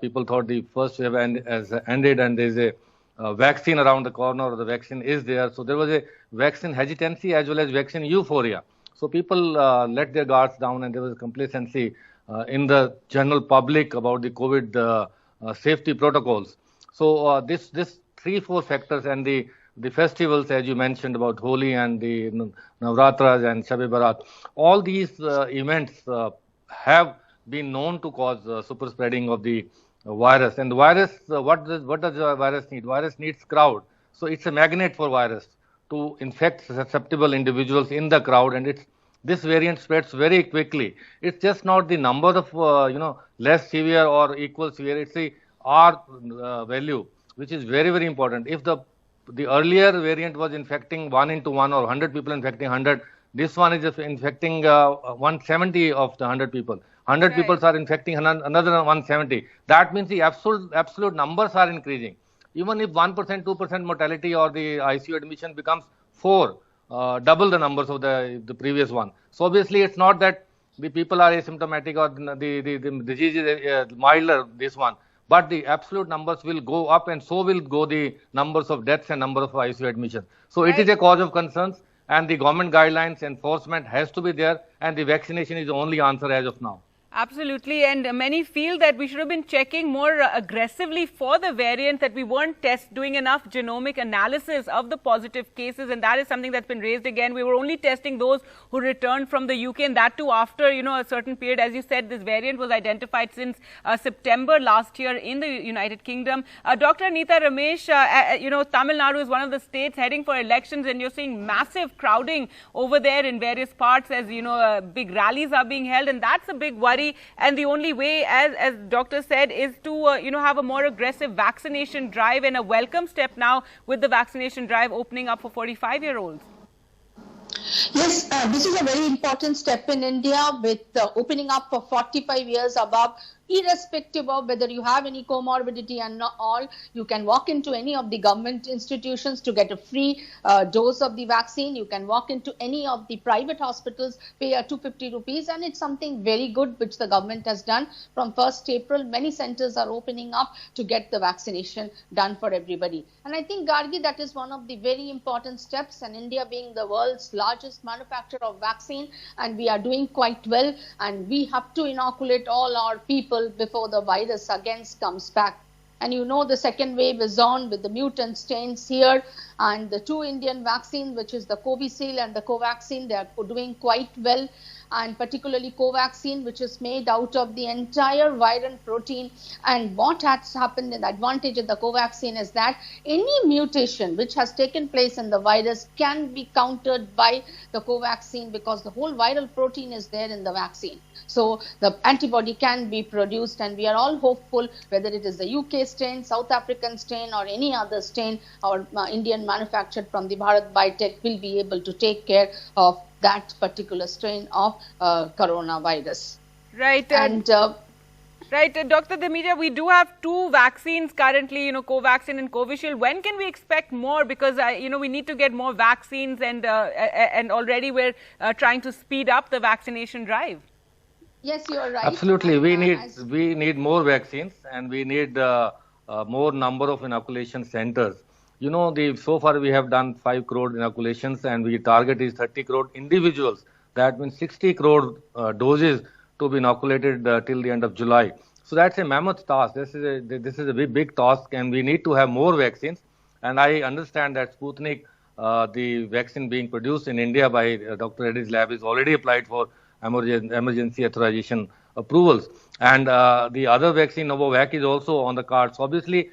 People thought the first wave has ended, and there is a vaccine around the corner, or the vaccine is there. So there was a vaccine hesitancy as well as vaccine euphoria. So people let their guards down, and there was complacency in the general public about the COVID safety protocols. So this 3-4 factors, and the festivals, as you mentioned, about Holi and the Navratras and Shab-e-Barat, all these events have been known to cause super spreading of the virus. And the virus, what does the virus need? Virus needs crowd. So it's a magnet for virus to infect susceptible individuals in the crowd, and this variant spreads very quickly. It's just not the number of less severe or equal severe. It's the R value, which is very, very important. If the earlier variant was infecting 1 into 1 or 100 people infecting 100, this one is infecting 170 of the 100 people. 100 people are infecting another 170. That means the absolute numbers are increasing. Even if 1%, 2% mortality or the ICU admission becomes 4, double the numbers of the previous one. So obviously it's not that the people are asymptomatic or the disease is milder, this one. But the absolute numbers will go up, and so will go the numbers of deaths and number of ICU admissions. So it is a cause of concerns, and the government guidelines enforcement has to be there, and the vaccination is the only answer as of now. Absolutely, and many feel that we should have been checking more aggressively for the variant, that we weren't doing enough genomic analysis of the positive cases, and that is something that's been raised again. We were only testing those who returned from the UK, and that too after, a certain period. As you said, this variant was identified since September last year in the United Kingdom. Dr. Anita Ramesh, Tamil Nadu is one of the states heading for elections, and you're seeing massive crowding over there in various parts, as big rallies are being held, and that's a big worry. And the only way, as doctor said, is to have a more aggressive vaccination drive, and a welcome step now with the vaccination drive opening up for 45-year-olds. Yes, this is a very important step in India, with opening up for 45 years above. Irrespective of whether you have any comorbidity and not all, you can walk into any of the government institutions to get a free dose of the vaccine. You can walk into any of the private hospitals, pay a 250 rupees, and it's something very good which the government has done. From 1st April, many centers are opening up to get the vaccination done for everybody. And I think, Gargi, that is one of the very important steps, and India being the world's largest manufacturer of vaccine, and we are doing quite well, and we have to inoculate all our people before the virus again comes back. And the second wave is on with the mutant strains here, and the 2 Indian vaccines, which is the Covishield and the Covaxin, they are doing quite well. And particularly Covaxin, which is made out of the entire viral protein. And what has happened, in the advantage of the Covaxin, is that any mutation which has taken place in the virus can be countered by the Covaxin, because the whole viral protein is there in the vaccine. So the antibody can be produced, and we are all hopeful, whether it is the UK strain, South African strain, or any other strain, our Indian manufactured from the Bharat Biotech will be able to take care of that particular strain of coronavirus. Right. And right, Dr. Dhamija, we do have 2 vaccines currently, Covaxin and Covishield. When can we expect more? Because, we need to get more vaccines, and already we're trying to speed up the vaccination drive. Yes, you are right. Absolutely. We need more vaccines, and we need more number of inoculation centers. So far we have done 5 crore inoculations, and we target is 30 crore individuals. That means 60 crore doses to be inoculated till the end of July. So that's a mammoth task. This is a big task, and we need to have more vaccines. And I understand that Sputnik, the vaccine being produced in India by Dr. Reddy's lab, is already applied for emergency authorization approvals. And the other vaccine, Novavax, is also on the cards. So obviously,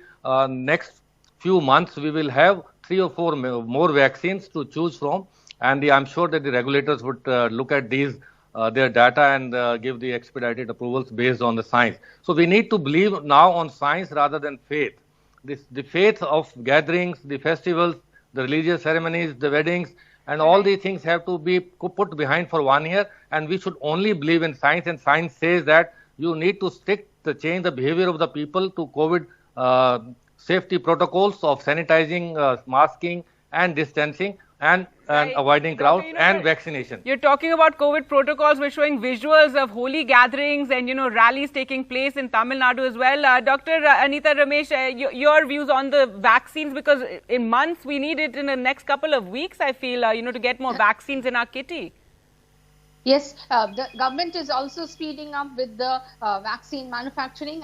next few months we will have 3 or 4 more vaccines to choose from, and I'm sure that the regulators would look at these their data and give the expedited approvals based on the science. So we need to believe now on science rather than faith. The faith of gatherings, the festivals, the religious ceremonies, the weddings, and all these things have to be put behind for 1 year, and we should only believe in science, and science says that you need to change the behavior of the people to COVID safety protocols of sanitizing, masking and distancing, and avoiding crowds and vaccination. You're talking about COVID protocols. We're showing visuals of holy gatherings and, rallies taking place in Tamil Nadu as well. Dr. Anita Ramesh, your views on the vaccines, because in months we need it in the next couple of weeks, I feel, to get more vaccines in our kitty. Yes, the government is also speeding up with the vaccine manufacturing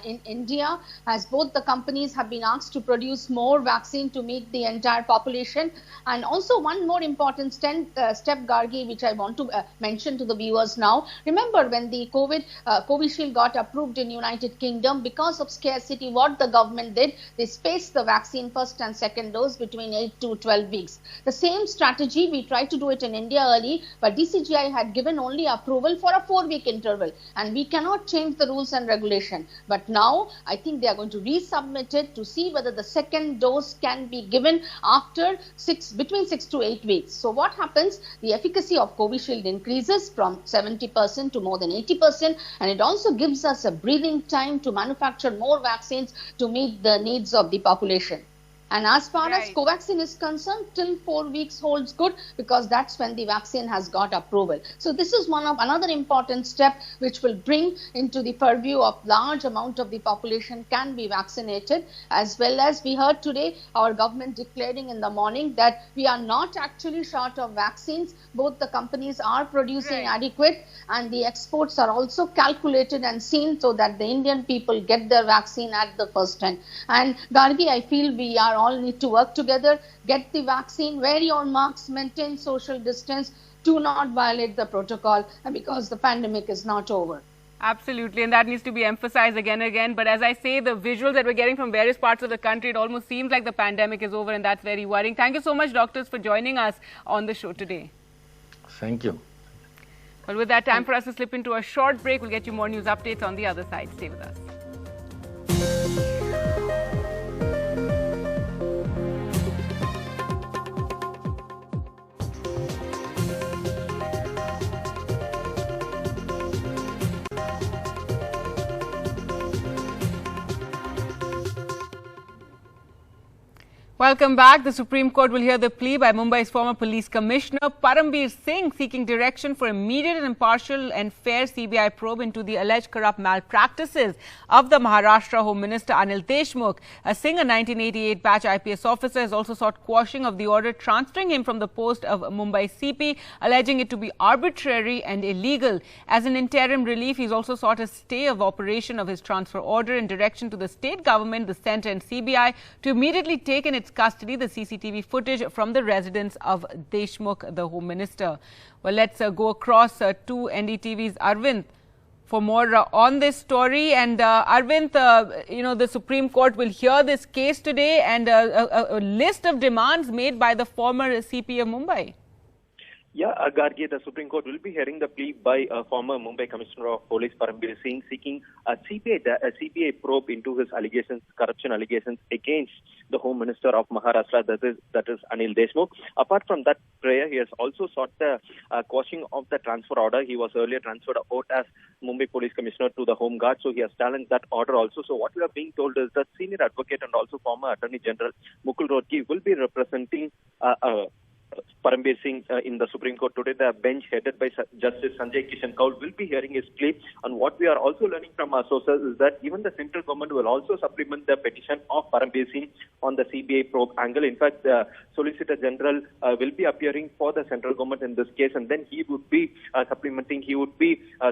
in India, as both the companies have been asked to produce more vaccine to meet the entire population. And also one more important step, Gargi, which I want to mention to the viewers now. Remember, when the Covishield got approved in United Kingdom, because of scarcity, what the government did, they spaced the vaccine first and second dose between 8 to 12 weeks. The same strategy, we tried to do it in India early, but DCGI had given only approval for a 4-week interval, and we cannot change the rules and regulation. But now I think they are going to resubmit it to see whether the second dose can be given after between 6 to 8 weeks. So what happens? The efficacy of Covishield increases from 70% to more than 80%, and it also gives us a breathing time to manufacture more vaccines to meet the needs of the population. And as far as Covaxin is concerned, till 4 weeks holds good, because that's when the vaccine has got approval. So this is another important step which will bring into the purview of large amount of the population can be vaccinated, as well as we heard today our government declaring in the morning that we are not actually short of vaccines. Both the companies are producing adequate, and the exports are also calculated and seen so that the Indian people get their vaccine at the first time. And Gargi, I feel we are all need to work together, get the vaccine, wear your masks, maintain social distance, do not violate the protocol, because the pandemic is not over. Absolutely, and that needs to be emphasized again and again. But as I say, the visuals that we're getting from various parts of the country, it almost seems like the pandemic is over, and that's very worrying. Thank you so much, doctors, for joining us on the show today. Thank you. Well, with that, time for us to slip into a short break. We'll get you more news updates on the other side. Stay with us. Welcome back. The Supreme Court will hear the plea by Mumbai's former police commissioner Parambir Singh, seeking direction for immediate and impartial and fair CBI probe into the alleged corrupt malpractices of the Maharashtra Home Minister Anil Deshmukh. Singh, a 1988 batch IPS officer, has also sought quashing of the order transferring him from the post of Mumbai CP, alleging it to be arbitrary and illegal. As an interim relief, he's also sought a stay of operation of his transfer order and direction to the state government, the centre and CBI to immediately take in its custody the CCTV footage from the residence of Deshmukh, the Home Minister. Well, let's go across to NDTV's Arvind for more on this story. And Arvind, the Supreme Court will hear this case today, and a list of demands made by the former CP of Mumbai. Yeah, Gargi, the Supreme Court will be hearing the plea by former Mumbai Commissioner of Police Parambir Singh seeking a CBI probe into his corruption allegations against the Home Minister of Maharashtra, that is Anil Deshmukh. Apart from that prayer, he has also sought the quashing of the transfer order. He was earlier transferred out as Mumbai Police Commissioner to the Home Guard, so he has challenged that order also. So what we are being told is that senior advocate and also former Attorney General Mukul Rohatgi will be representing Parambir Singh in the Supreme Court today. The bench headed by Justice Sanjay Kishan Kaul will be hearing his plea. And what we are also learning from our sources is that even the central government will also supplement the petition of Parambir Singh on the CBI probe angle. In fact, the Solicitor General will be appearing for the central government in this case, and then he would be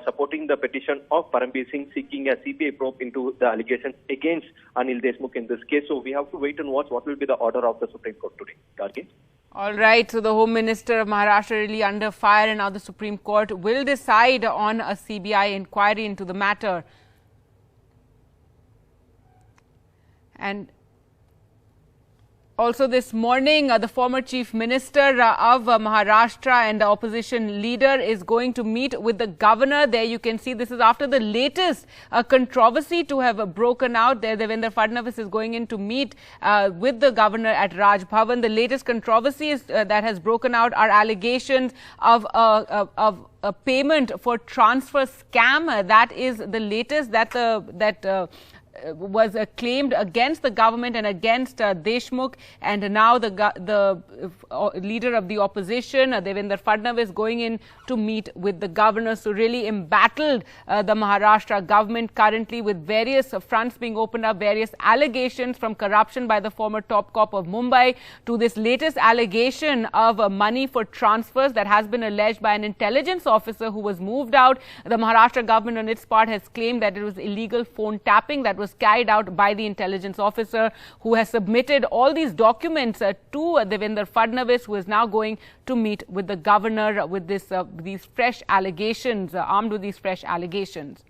supporting the petition of Parambir Singh seeking a CBI probe into the allegations against Anil Deshmukh in this case. So we have to wait and watch what will be the order of the Supreme Court today. Gargi? All right, so the Home Minister of Maharashtra really under fire, and now the Supreme Court will decide on a CBI inquiry into the matter. And also this morning, the former Chief Minister of Maharashtra and the opposition leader is going to meet with the governor. There you can see this is after the latest controversy to have broken out. There Devendra Fadnavis is going in to meet with the governor at Raj Bhavan. The latest controversy that has broken out are allegations of a payment for transfer scam. That is the latest that was claimed against the government and against Deshmukh, and now the leader of the opposition, Devendra Fadnavis, going in to meet with the governor. So really embattled the Maharashtra government currently, with various fronts being opened up, various allegations from corruption by the former top cop of Mumbai to this latest allegation of money for transfers that has been alleged by an intelligence officer who was moved out. The Maharashtra government on its part has claimed that it was illegal phone tapping that was carried out by the intelligence officer, who has submitted all these documents to Devendra Fadnavis, who is now going to meet with the governor with these fresh allegations, armed with these fresh allegations.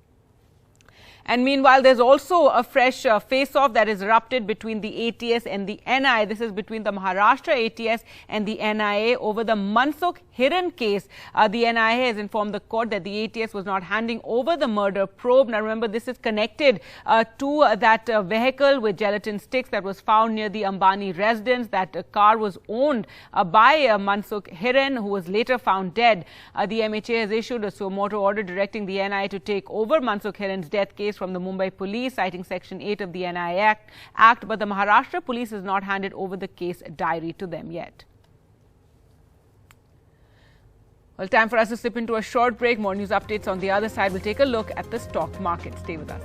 And meanwhile, there's also a fresh face-off that is erupted between the ATS and the NIA. This is between the Maharashtra ATS and the NIA over the Mansukh Hiran case. The NIA has informed the court that the ATS was not handing over the murder probe. Now remember, this is connected to that vehicle with gelatin sticks that was found near the Ambani residence. That car was owned by Mansukh Hiran, who was later found dead. The MHA has issued a suo motu order directing the NIA to take over Mansukh Hiran's death case from the Mumbai police, citing Section 8 of the NIA Act, but the Maharashtra police has not handed over the case diary to them yet. Well, time for us to slip into a short break. More news updates on the other side. We'll take a look at the stock market. Stay with us.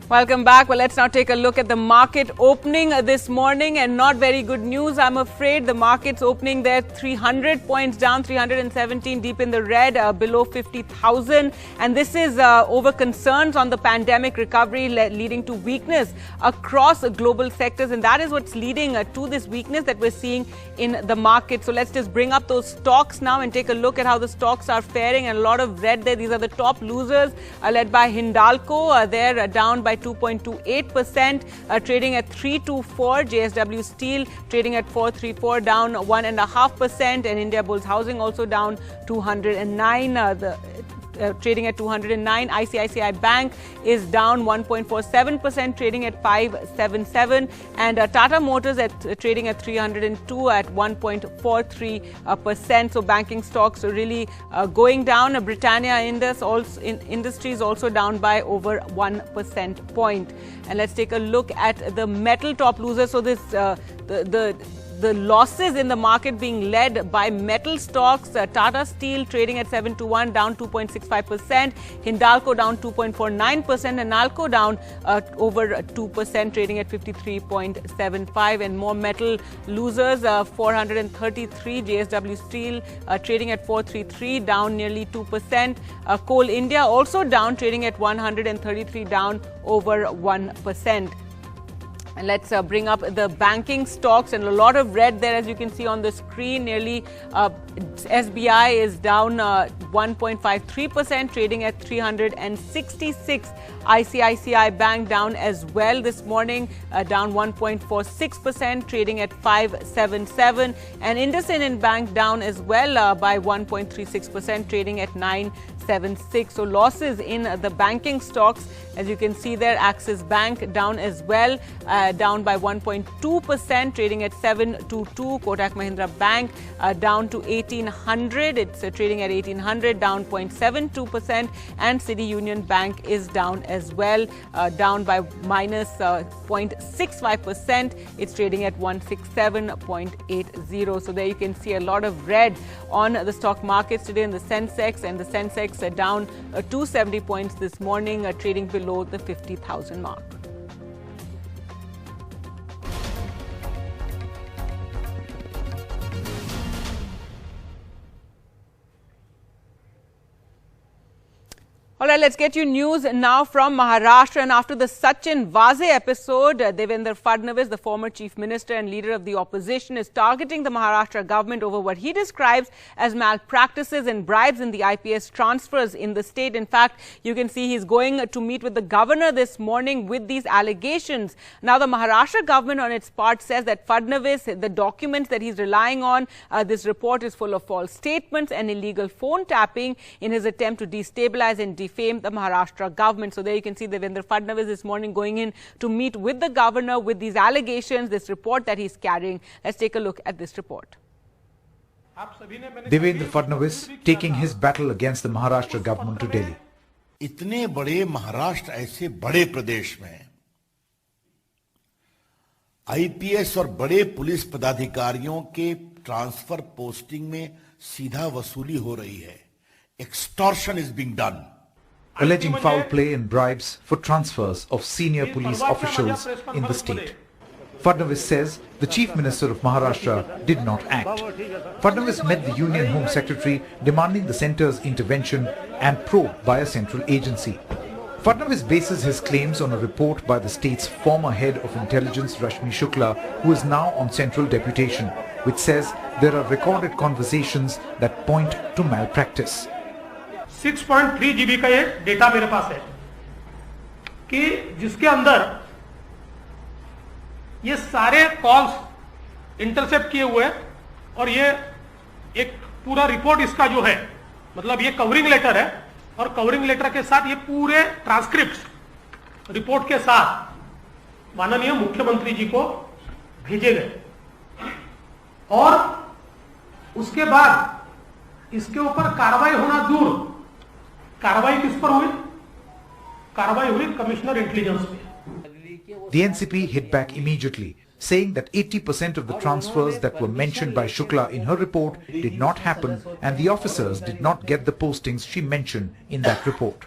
Welcome back. Well, let's now take a look at the market opening this morning, and not very good news, I'm afraid. The market's opening there 300 points down, 317 deep in the red, below 50,000. And this is over concerns on the pandemic recovery leading to weakness across global sectors. And that is what's leading to this weakness that we're seeing in the market. So let's just bring up those stocks now and take a look at how the stocks are faring. And a lot of red there. These are the top losers, led by Hindalco. They're down by 2.28%, trading at 324. JSW Steel trading at 434, down 1.5%. And India Bulls Housing also down 209. Trading at 209. ICICI Bank is down 1.47%, trading at 577, and Tata Motors trading at 302 at 1.43%. So banking stocks are really going down. Britannia Industries also down by over 1% point. And let's take a look at the metal top losers. So this the losses in the market being led by metal stocks. Tata Steel trading at 721, down 2.65%. Hindalco down 2.49%. And Nalco down over 2%, trading at 53.75. And more metal losers, 433. JSW Steel trading at 433, down nearly 2%. Coal India also down, trading at 133, down over 1%. And let's bring up the banking stocks, and a lot of red there, as you can see on the screen. Nearly SBI is down 1.53%, trading at 366. ICICI Bank down as well this morning, down 1.46%, trading at 577. And IndusInd Bank down as well by 1.36%, trading at 976. So losses in the banking stocks, as you can see there. Axis Bank down as well, down by 1.2%, trading at 722. Kotak Mahindra Bank down to 1800. It's trading at 1800, down 0.72%. And City Union Bank is down as well, down by minus 0.65%. It's trading at 167.80. So there you can see a lot of red on the stock markets today in the Sensex, and the Sensex are down 270 points this morning, trading below the 50,000 mark. All right, let's get you news now from Maharashtra. And after the Sachin Vaze episode, Devendra Fadnavis, the former chief minister and leader of the opposition, is targeting the Maharashtra government over what he describes as malpractices and bribes in the IPS transfers in the state. In fact, you can see he's going to meet with the governor this morning with these allegations. Now, the Maharashtra government on its part says that Fadnavis, the documents that he's relying on, this report is full of false statements and illegal phone tapping in his attempt to destabilize and defame the Maharashtra government. So there you can see Devendra Fadnavis this morning going in to meet with the governor with these allegations, this report that he's carrying. Let's take a look at this report. Devendra Fadnavis taking his battle against the Maharashtra government to Delhi. इतने बड़े महाराष्ट्र ऐसे बड़े प्रदेश में IPS और बड़े police पदाधिकारियों के transfer posting में सीधा वसूली हो रही है. Extortion is being done. Alleging foul play and bribes for transfers of senior police officials in the state. Fadnavis says the Chief Minister of Maharashtra did not act. Fadnavis met the Union Home Secretary demanding the centre's intervention and probe by a central agency. Fadnavis bases his claims on a report by the state's former head of intelligence Rashmi Shukla, who is now on central deputation, which says there are recorded conversations that point to malpractice. 6.3 GB का ये data मेरे पास है कि जिसके अंदर ये सारे calls intercept किए हुए हैं और ये एक पूरा रिपोर्ट इसका जो है, मतलब ये कवरिंग लेटर है और कवरिंग लेटर के साथ ये पूरे ट्रांसक्रिप्ट रिपोर्ट के साथ माननीय मुख्यमंत्री जी को भेजे गए. और उसके बाद इसके ऊपर कार्रवाई होना दूर, कार्रवाई किस पर हुई? कार्रवाई हुई कमिश्नर इंटेलिजेंस पे. The NCP hit back immediately, saying that 80% of the transfers that were mentioned by Shukla in her report did not happen and the officers did not get the postings she mentioned in that report.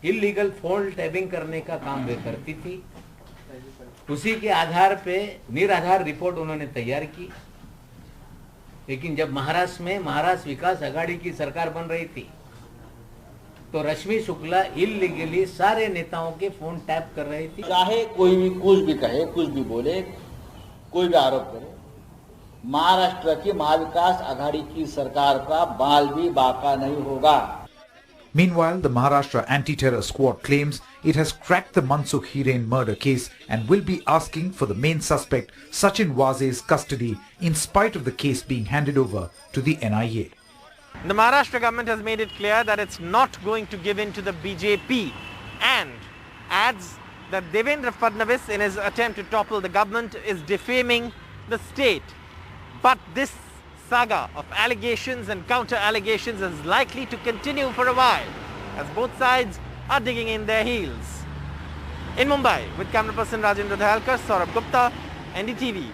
Illegal phone tapping करने का काम वे करती थी, उसी के आधार पे निराधार report उन्होंने तैयार की. लेकिन जब महाराष्ट्र में महाराष्ट्र विकास आघाड़ी की सरकार बन रही थी तो रश्मि शुक्ला इलीगली सारे नेताओं के फोन टैप कर रही थी. चाहे कोई भी कुछ भी कहे, कुछ भी बोले, कोई भी आरोप करे, महाराष्ट्र की महाविकास आघाड़ी की सरकार का बाल भी बाका नहीं होगा. Meanwhile, the Maharashtra Anti-Terror Squad claims it has cracked the Mansukh Hiren murder case and will be asking for the main suspect Sachin Vaze's custody in spite of the case being handed over to the NIA. The Maharashtra government has made it clear that it's not going to give in to the BJP and adds that Devendra Fadnavis, in his attempt to topple the government, is defaming the state. But this saga of allegations and counter-allegations is likely to continue for a while as both sides are digging in their heels. In Mumbai, with camera person Rajendra Dhalkar, Saurabh Gupta, NDTV.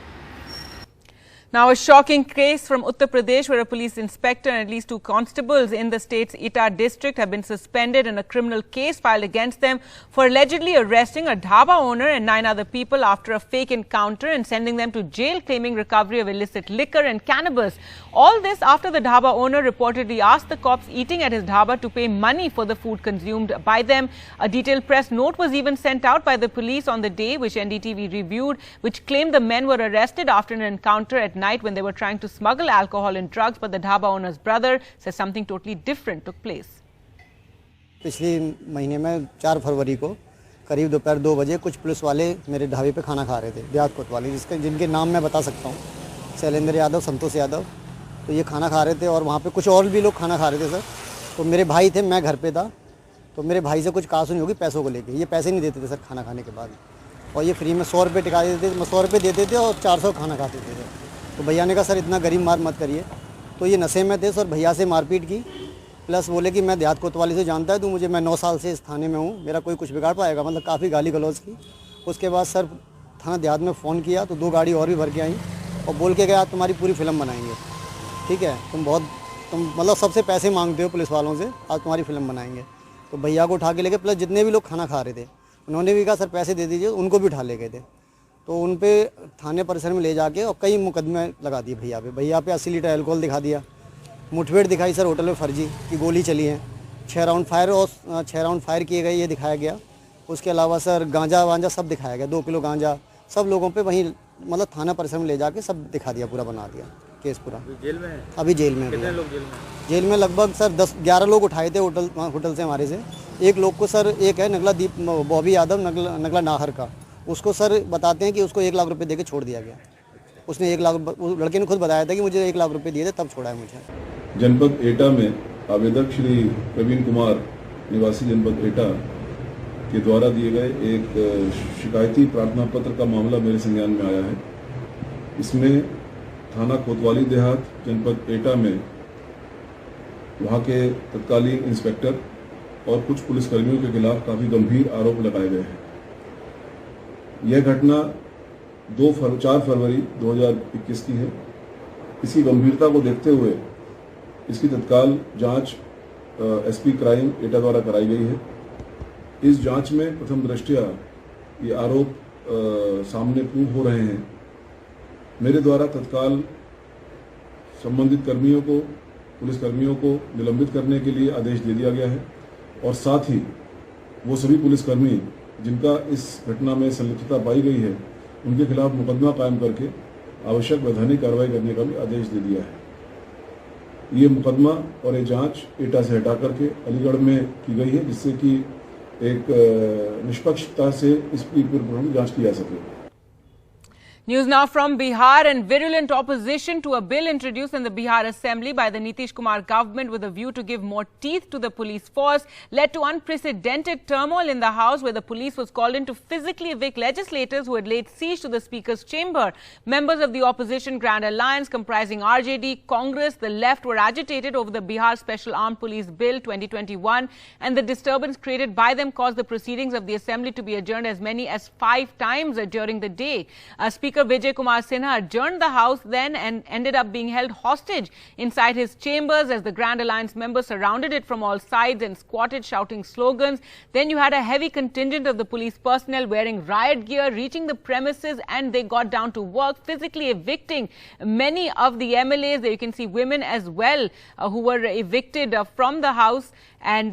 Now, a shocking case from Uttar Pradesh where a police inspector and at least 2 constables in the state's Etah district have been suspended and a criminal case filed against them for allegedly arresting a dhaba owner and 9 other people after a fake encounter and sending them to jail claiming recovery of illicit liquor and cannabis. All this after the dhaba owner reportedly asked the cops eating at his dhaba to pay money for the food consumed by them. A detailed press note was even sent out by the police on the day, which NDTV reviewed, which claimed the men were arrested after an encounter at night when they were trying to smuggle alcohol and drugs, but the dhaba owner's brother says something totally different took place. पिछले महीने में 4 फरवरी को करीब दोपहर 2 बजे कुछ police वाले मेरे ढाबे पे खाना खा रहे थे, देहात कोतवाली, जिनके नाम मैं बता सकता हूँ, शैलेंद्र यादव, संतोष यादव। तो ये खाना खा रहे थे और वहाँ पे कुछ और भी लोग खाना खा रहे थे सर। तो मेरे भाई थे, मैं घर पे था, तो मेरे भाई से कुछ कहासुनी होगी पैसों को लेके। ये पैसे नहीं देते थे सर खाना खाने के बाद, और ये फ्री में 100 रुपये टिका देते थे, 100 रुपये देते थे और 400 खाना खाते थे। तो भैया ने कहा सर इतना गरीब मार मत करिए। तो ये नशे में थे सर, भैया से मारपीट की, प्लस बोले कि मैं देहात कोतवाली से जानता है, तो मुझे, मैं 9 साल से इस थाने में हूँ, मेरा कोई कुछ बिगाड़ पाएगा, मतलब काफ़ी गाली गलौज की। उसके बाद सर थाना देहात में फ़ोन किया तो 2 गाड़ी और भी भर के आई और बोल के गया तुम्हारी पूरी फिल्म बनाएंगे, ठीक है, तुम मतलब सबसे पैसे मांगते हो पुलिस वालों से, आज तुम्हारी फिल्म बनाएंगे। तो भैया को उठा के लेके, प्लस जितने भी लोग खाना खा रहे थे उन्होंने भी कहा सर पैसे दे दीजिए, उनको भी उठा ले गए थे। तो उन पे थाने परिसर में ले जाके और कई मुकदमे लगा दिए भैया पे 80 लीटर अल्कोहल दिखा दिया, मुठभेड़ दिखाई सर होटल में फर्जी की गोली चली है, 6 राउंड फायर किए गए ये दिखाया गया। उसके अलावा सर गांजा वांजा सब दिखाया गया, 2 किलो गांजा सब लोगों पे वहीं मतलब थाना परिसर में ले जाके सब दिखा दिया, पूरा बना दिया केस पूरा। जेल में है अभी? जेल में। कितने लोग जेल में? जेल में लगभग सर 10-11 लोग उठाए थे होटल से हमारे से। एक लोग को सर, एक है नगला दीप बॉबी यादव, नगला नाहर का, उसको सर बताते हैं कि उसको 1 लाख रुपए देके छोड़ दिया गया। उसने 1 लाख, लड़के ने खुद बताया था कि मुझे 1 लाख रुपए दिए थे तब छोड़ा है मुझे। जनपद एटा में आवेदक श्री प्रवीण कुमार निवासी जनपद एटा के द्वारा दिए गए एक शिकायती प्रार्थना पत्र का मामला मेरे संज्ञान में आया है। इसमें थाना कोतवाली देहात जनपद एटा में वहां के तत्कालीन इंस्पेक्टर और कुछ पुलिसकर्मियों के खिलाफ काफी गंभीर आरोप लगाए गए हैं। यह घटना 4 फरवरी 2021 की है। इसकी गंभीरता को देखते हुए इसकी तत्काल जांच एसपी क्राइम एटा द्वारा कराई गई है। इस जांच में प्रथम दृष्टया ये आरोप सामने प्रूव हो रहे हैं। मेरे द्वारा तत्काल संबंधित कर्मियों को, पुलिसकर्मियों को निलंबित करने के लिए आदेश दे दिया गया है और साथ ही वो सभी पुलिसकर्मी जिनका इस घटना में संलिप्तता पाई गई है उनके खिलाफ मुकदमा कायम करके आवश्यक वैधानिक कार्रवाई करने का भी आदेश दे दिया है। ये मुकदमा और ये जांच एटा से हटा करके अलीगढ़ में की गई है, जिससे कि एक निष्पक्षता से इसकी पूरी जांच की जा सके। News now from Bihar, and virulent opposition to a bill introduced in the Bihar Assembly by the Nitish Kumar government with a view to give more teeth to the police force led to unprecedented turmoil in the House, where the police was called in to physically evict legislators who had laid siege to the Speaker's chamber. Members of the opposition Grand Alliance comprising RJD, Congress, the left were agitated over the Bihar Special Armed Police Bill 2021, and the disturbance created by them caused the proceedings of the Assembly to be adjourned as many as 5 times during the day. Speaker Vijay Kumar Sinha adjourned the House then and ended up being held hostage inside his chambers as the Grand Alliance members surrounded it from all sides and squatted shouting slogans. Then you had a heavy contingent of the police personnel wearing riot gear reaching the premises, and they got down to work physically evicting many of the MLAs. There you can see women as well who were evicted from the House, and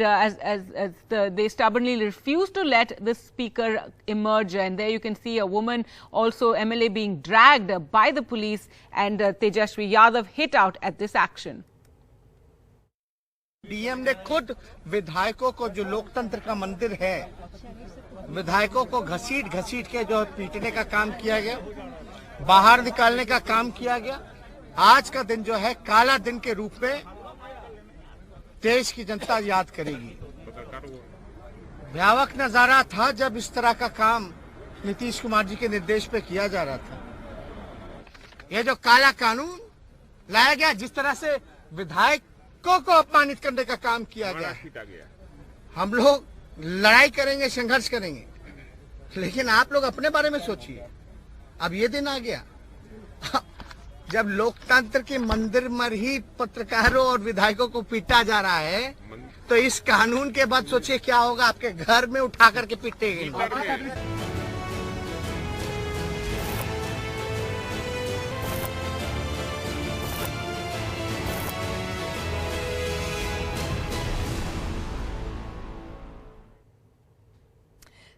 they stubbornly refused to let the Speaker emerge. And there you can see a woman, also MLA, being dragged by the police, and Tejashwi Yadav hit out at this action. DM ने खुद विधायकों को, जो लोकतंत्र का मंदिर है, विधायकों को घसीट के जो पीटने का काम किया गया, बाहर निकालने का काम किया गया। आज का दिन जो है काला दिन के रूप में देश की जनता याद करेगी। भयावह नजारा था जब इस तरह का काम नीतीश कुमार जी के निर्देश पे किया जा रहा था। ये जो काला कानून लाया गया, जिस तरह से विधायकों को अपमानित करने का काम किया गया, हम लोग लड़ाई करेंगे, संघर्ष करेंगे, लेकिन आप लोग अपने बारे में सोचिए। अब ये दिन आ गया जब लोकतंत्र के मंदिर में ही पत्रकारों और विधायकों को पीटा जा रहा है, तो इस कानून के बाद सोचिए क्या होगा, आपके घर में उठा करके पीटेंगे।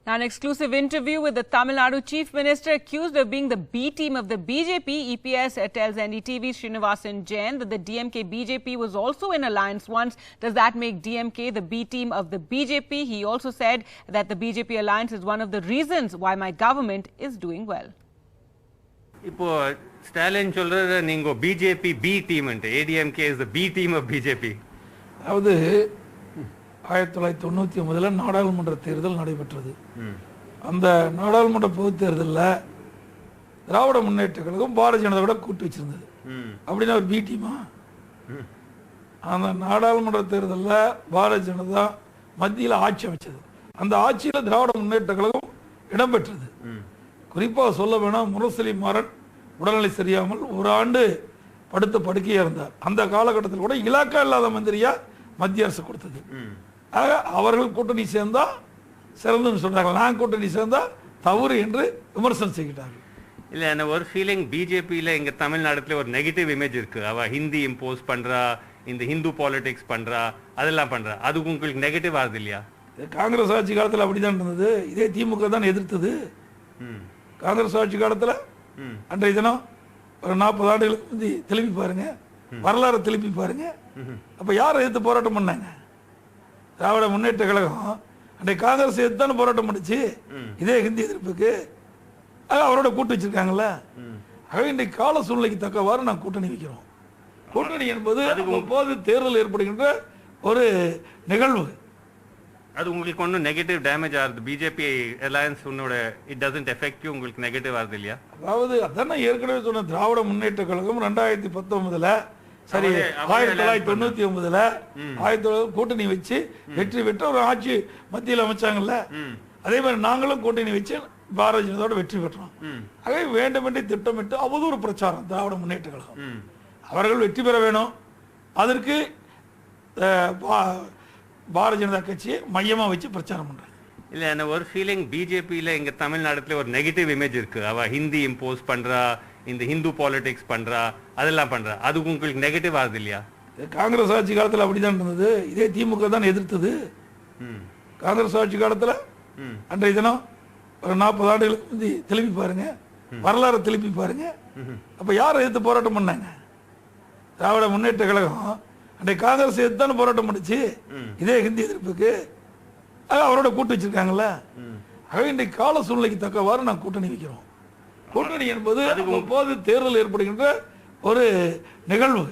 Now, an exclusive interview with the Tamil Nadu Chief Minister accused of being the B team of the BJP. EPS tells NDTV Srinivasan Jain that the DMK BJP was also in alliance once. Does that make DMK the B team of the BJP? He also said that the BJP alliance is one of the reasons why my government is doing well. இப்போ ஸ்டாலின் சொல்ற நீங்க BJP B team ADMK is the B team of BJP. அதாவது 1999 நாடாளுமன்ற தேர்தல் நடைபெற்றது. அந்த நாடாளுமன்ற பொதுத் தேர்தலில் திராவிட முன்னேற்ற கழகம் பாரதிய ஜனதா கூட கூட்டு வச்சிருந்தது. அப்படின்னா ஒரு பி டீமா? அந்த நாடாளுமன்ற தேர்தலில் பாரதிய ஜனதா மத்தியில் ஆட்சி அமைச்சது. அந்த ஆட்சியில் திராவிட முன்னேற்ற கழகம் இடம்பெற்றது. குறிப்பாக சொல்ல வேணாம், முரசொலி மாறன் உடல்நிலை சரியாமல் ஒரு ஆண்டு படுத்த படுக்கையாக இருந்தார். அந்த காலகட்டத்தில் கூட இலாக்கா இல்லாத மந்திரியா மத்திய அரசு கொடுத்தது. ஆக அவர்கள் கூட்டணி சேர்ந்தா சிறந்துன்னு சொல்றாங்க, நான் கூட்டணி சேர்ந்தா தவறு என்று விமர்சனம் செய்கிறார்கள். இல்லை, எனக்கு ஒரு ஃபீலிங் பிஜேபியில் எங்கள் தமிழ்நாட்டில் ஒரு நெகட்டிவ் இமேஜ் இருக்கு. அவள் ஹிந்தி இம்போஸ் பண்ணுறா, இந்த ஹிந்து பாலிடிக்ஸ் பண்ணுறா, அதெல்லாம் பண்ணுறா. அது உங்களுக்கு நெகட்டிவ் ஆகுது இல்லையா? காங்கிரஸ் ஆட்சி காலத்தில் அப்படிதான் இருந்தது. இதே திமுக தான் எதிர்த்தது. காங்கிரஸ் ஆட்சி காலத்தில் அன்றைய தினம் ஒரு 40 ஆண்டுகளுக்கு முந்தி திரும்பி பாருங்க, வரலாறு திரும்பி பாருங்க. அப்ப யாரை எதிர்த்து போராட்டம் பண்ணாங்க? திராவிட முன்னேற்ற கழகம் அன்றைய காங்கிரஸ் எதிர்த்து தானே போராட்டம் பண்ணுச்சு, இதே ஹிந்தி எதிர்ப்புக்கு. அவரோட கூட்டு வச்சிருக்காங்கல்ல. ஆகவே இன்றைக்கு கால சூழ்நிலைக்கு தக்கவாறு நான் கூட்டணி வைக்கிறோம். கூட்டணி என்பது போது தேர்தல் ஏற்படுகின்ற ஒரு நிகழ்வு. அது உங்களுக்கு ஒன்றும் நெகட்டிவ் டேமேஜ் ஆகுது? பிஜேபி அலையன்ஸ் உன்னோட இட் டசன்ட் எஃபெக்ட் யூ, உங்களுக்கு நெகட்டிவ் ஆகுது இல்லையா? அதாவது அதான் ஏற்கனவே சொன்ன, திராவிட முன்னேற்ற கழகம் 2019 சரி 1999 கூட்டணி வச்சு வெற்றி பெற்ற ஒரு ஆட்சி மத்தியில் அமைச்சாங்கல்ல. அதே மாதிரி நாங்களும் கூட்டணி வச்சு பாரதிய ஜனதாவோட வெற்றி பெற்றோம். ஆகவே வேண்டுமென்றே திட்டமிட்டு அவதூறு பிரச்சாரம் திராவிட முன்னேற்ற கழகம். அவர்கள் வெற்றி பெற வேணும், அதற்கு பாரதிய ஜனதா கட்சியை மையமா வச்சு பிரச்சாரம் பண்றாங்க. இல்லை, எனக்கு ஒரு ஃபீலிங் பிஜேபியில் எங்கள் தமிழ்நாட்டில் ஒரு நெகட்டிவ் இமேஜ் இருக்கு. அவள் ஹிந்தி இம்போஸ் பண்ணுறா, இந்த ஹிந்து பாலிடிக்ஸ் பண்ணுறா, அதெல்லாம் பண்ணுறா. அது உங்களுக்கு நெகட்டிவ் ஆகுது இல்லையா? காங்கிரஸ் ஆட்சி காலத்தில் அப்படிதான் இருந்தது. இதே திமுக தான் எதிர்த்தது. காங்கிரஸ் ஆட்சி காலத்தில் அன்றைய தினம் ஒரு 40 ஆண்டுகளுக்கு முந்தி திரும்பி பாருங்க, வரலாறு திரும்பி பாருங்க. அப்ப யாரை எதிர்த்து போராட்டம் பண்ணாங்க? திராவிட முன்னேற்ற கழகம் அன்றைய காங்கிரஸ் எதிர்த்து தானே போராட்டம் பண்ணுச்சு, இதே ஹிந்தி எதிர்ப்புக்கு. அவரோட கூட்டு வச்சிருக்காங்கல்ல. ஆகவே இன்றைக்கு கால சூழ்நிலைக்கு தக்கவாறு நான் கூட்டணி வைக்கிறோம். கூட்டணி என்பது போது தேர்தல் ஏற்படுகின்ற ஒரு நிகழ்வு.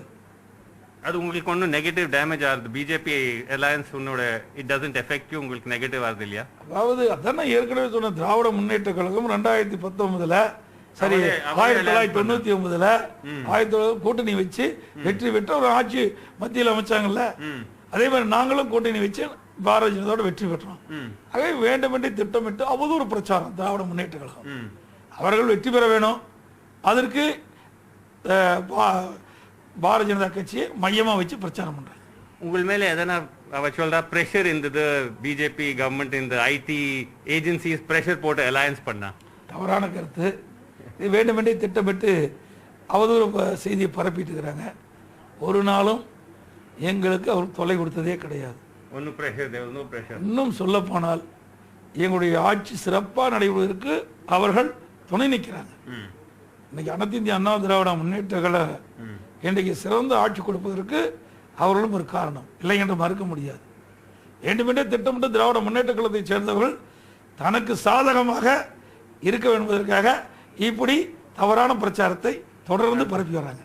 அது உங்களுக்கு ஒன்றும் நெகட்டிவ் டேமேஜ் ஆகுது? பிஜேபி அலையன்ஸ் உன்னோட இட் டசன்ட் எஃபெக்ட் யூ, உங்களுக்கு நெகட்டிவ் ஆகுது இல்லையா? அதாவது அதான் ஏற்கனவே சொன்ன, திராவிட முன்னேற்ற கழகம் 2019 சரி 1999 கூட்டணி வச்சு வெற்றி பெற்ற ஒரு ஆட்சி மத்தியில் அமைச்சாங்கல்ல. அதே மாதிரி நாங்களும் கூட்டணி வச்சு பாரதிய ஜனதாவோட வெற்றி பெற்றோம். ஆகவே வேண்டுமென்றே திட்டமிட்டு அவதூறு பிரச்சாரம் திராவிட முன்னேற்ற கழகம். அவர்கள் வெற்றி பெற வேணும், அதற்கு பாரதிய ஜனதா கட்சியை மையமா வச்சு பிரச்சாரம் பண்றாங்க. உங்கள் மேல எதனா அவ சொல்றா பிரஷர் இருந்தது? பிஜேபி கவர்மெண்ட் இந்த ஐடி ஏஜென்சிஸ் பிரஷர் போட்டு அலையன்ஸ் பண்ணா? தவறான கருத்து. இது வேண்டுமென்றே திட்டமிட்டு அவதூறு செய்தியை பரப்பிட்டு இருக்கிறாங்க. ஒரு நாளும் எங்களுக்கு அவர் தொலை கொடுத்ததே கிடையாது. இன்னும் சொல்ல போனால் எங்களுடைய ஆட்சி சிறப்பாக நடைபெறுவதற்கு அவர்கள் துணை நிற்கிறாங்க. இன்னைக்கு அனைத்து இந்திய அண்ணா திராவிட முன்னேற்ற கழகம் இன்றைக்கு சிறந்த ஆட்சி கொடுப்பதற்கு அவர்களும் ஒரு காரணம் இல்லை என்று மறுக்க முடியாது. வேண்டுமென்றே திட்டமிட்டு திராவிட முன்னேற்ற கழகத்தை சேர்ந்தவர்கள் தனக்கு சாதகமாக இருக்க என்பதற்காக இப்படி தவறான பிரச்சாரத்தை தொடர்ந்து பரப்பி வராங்க.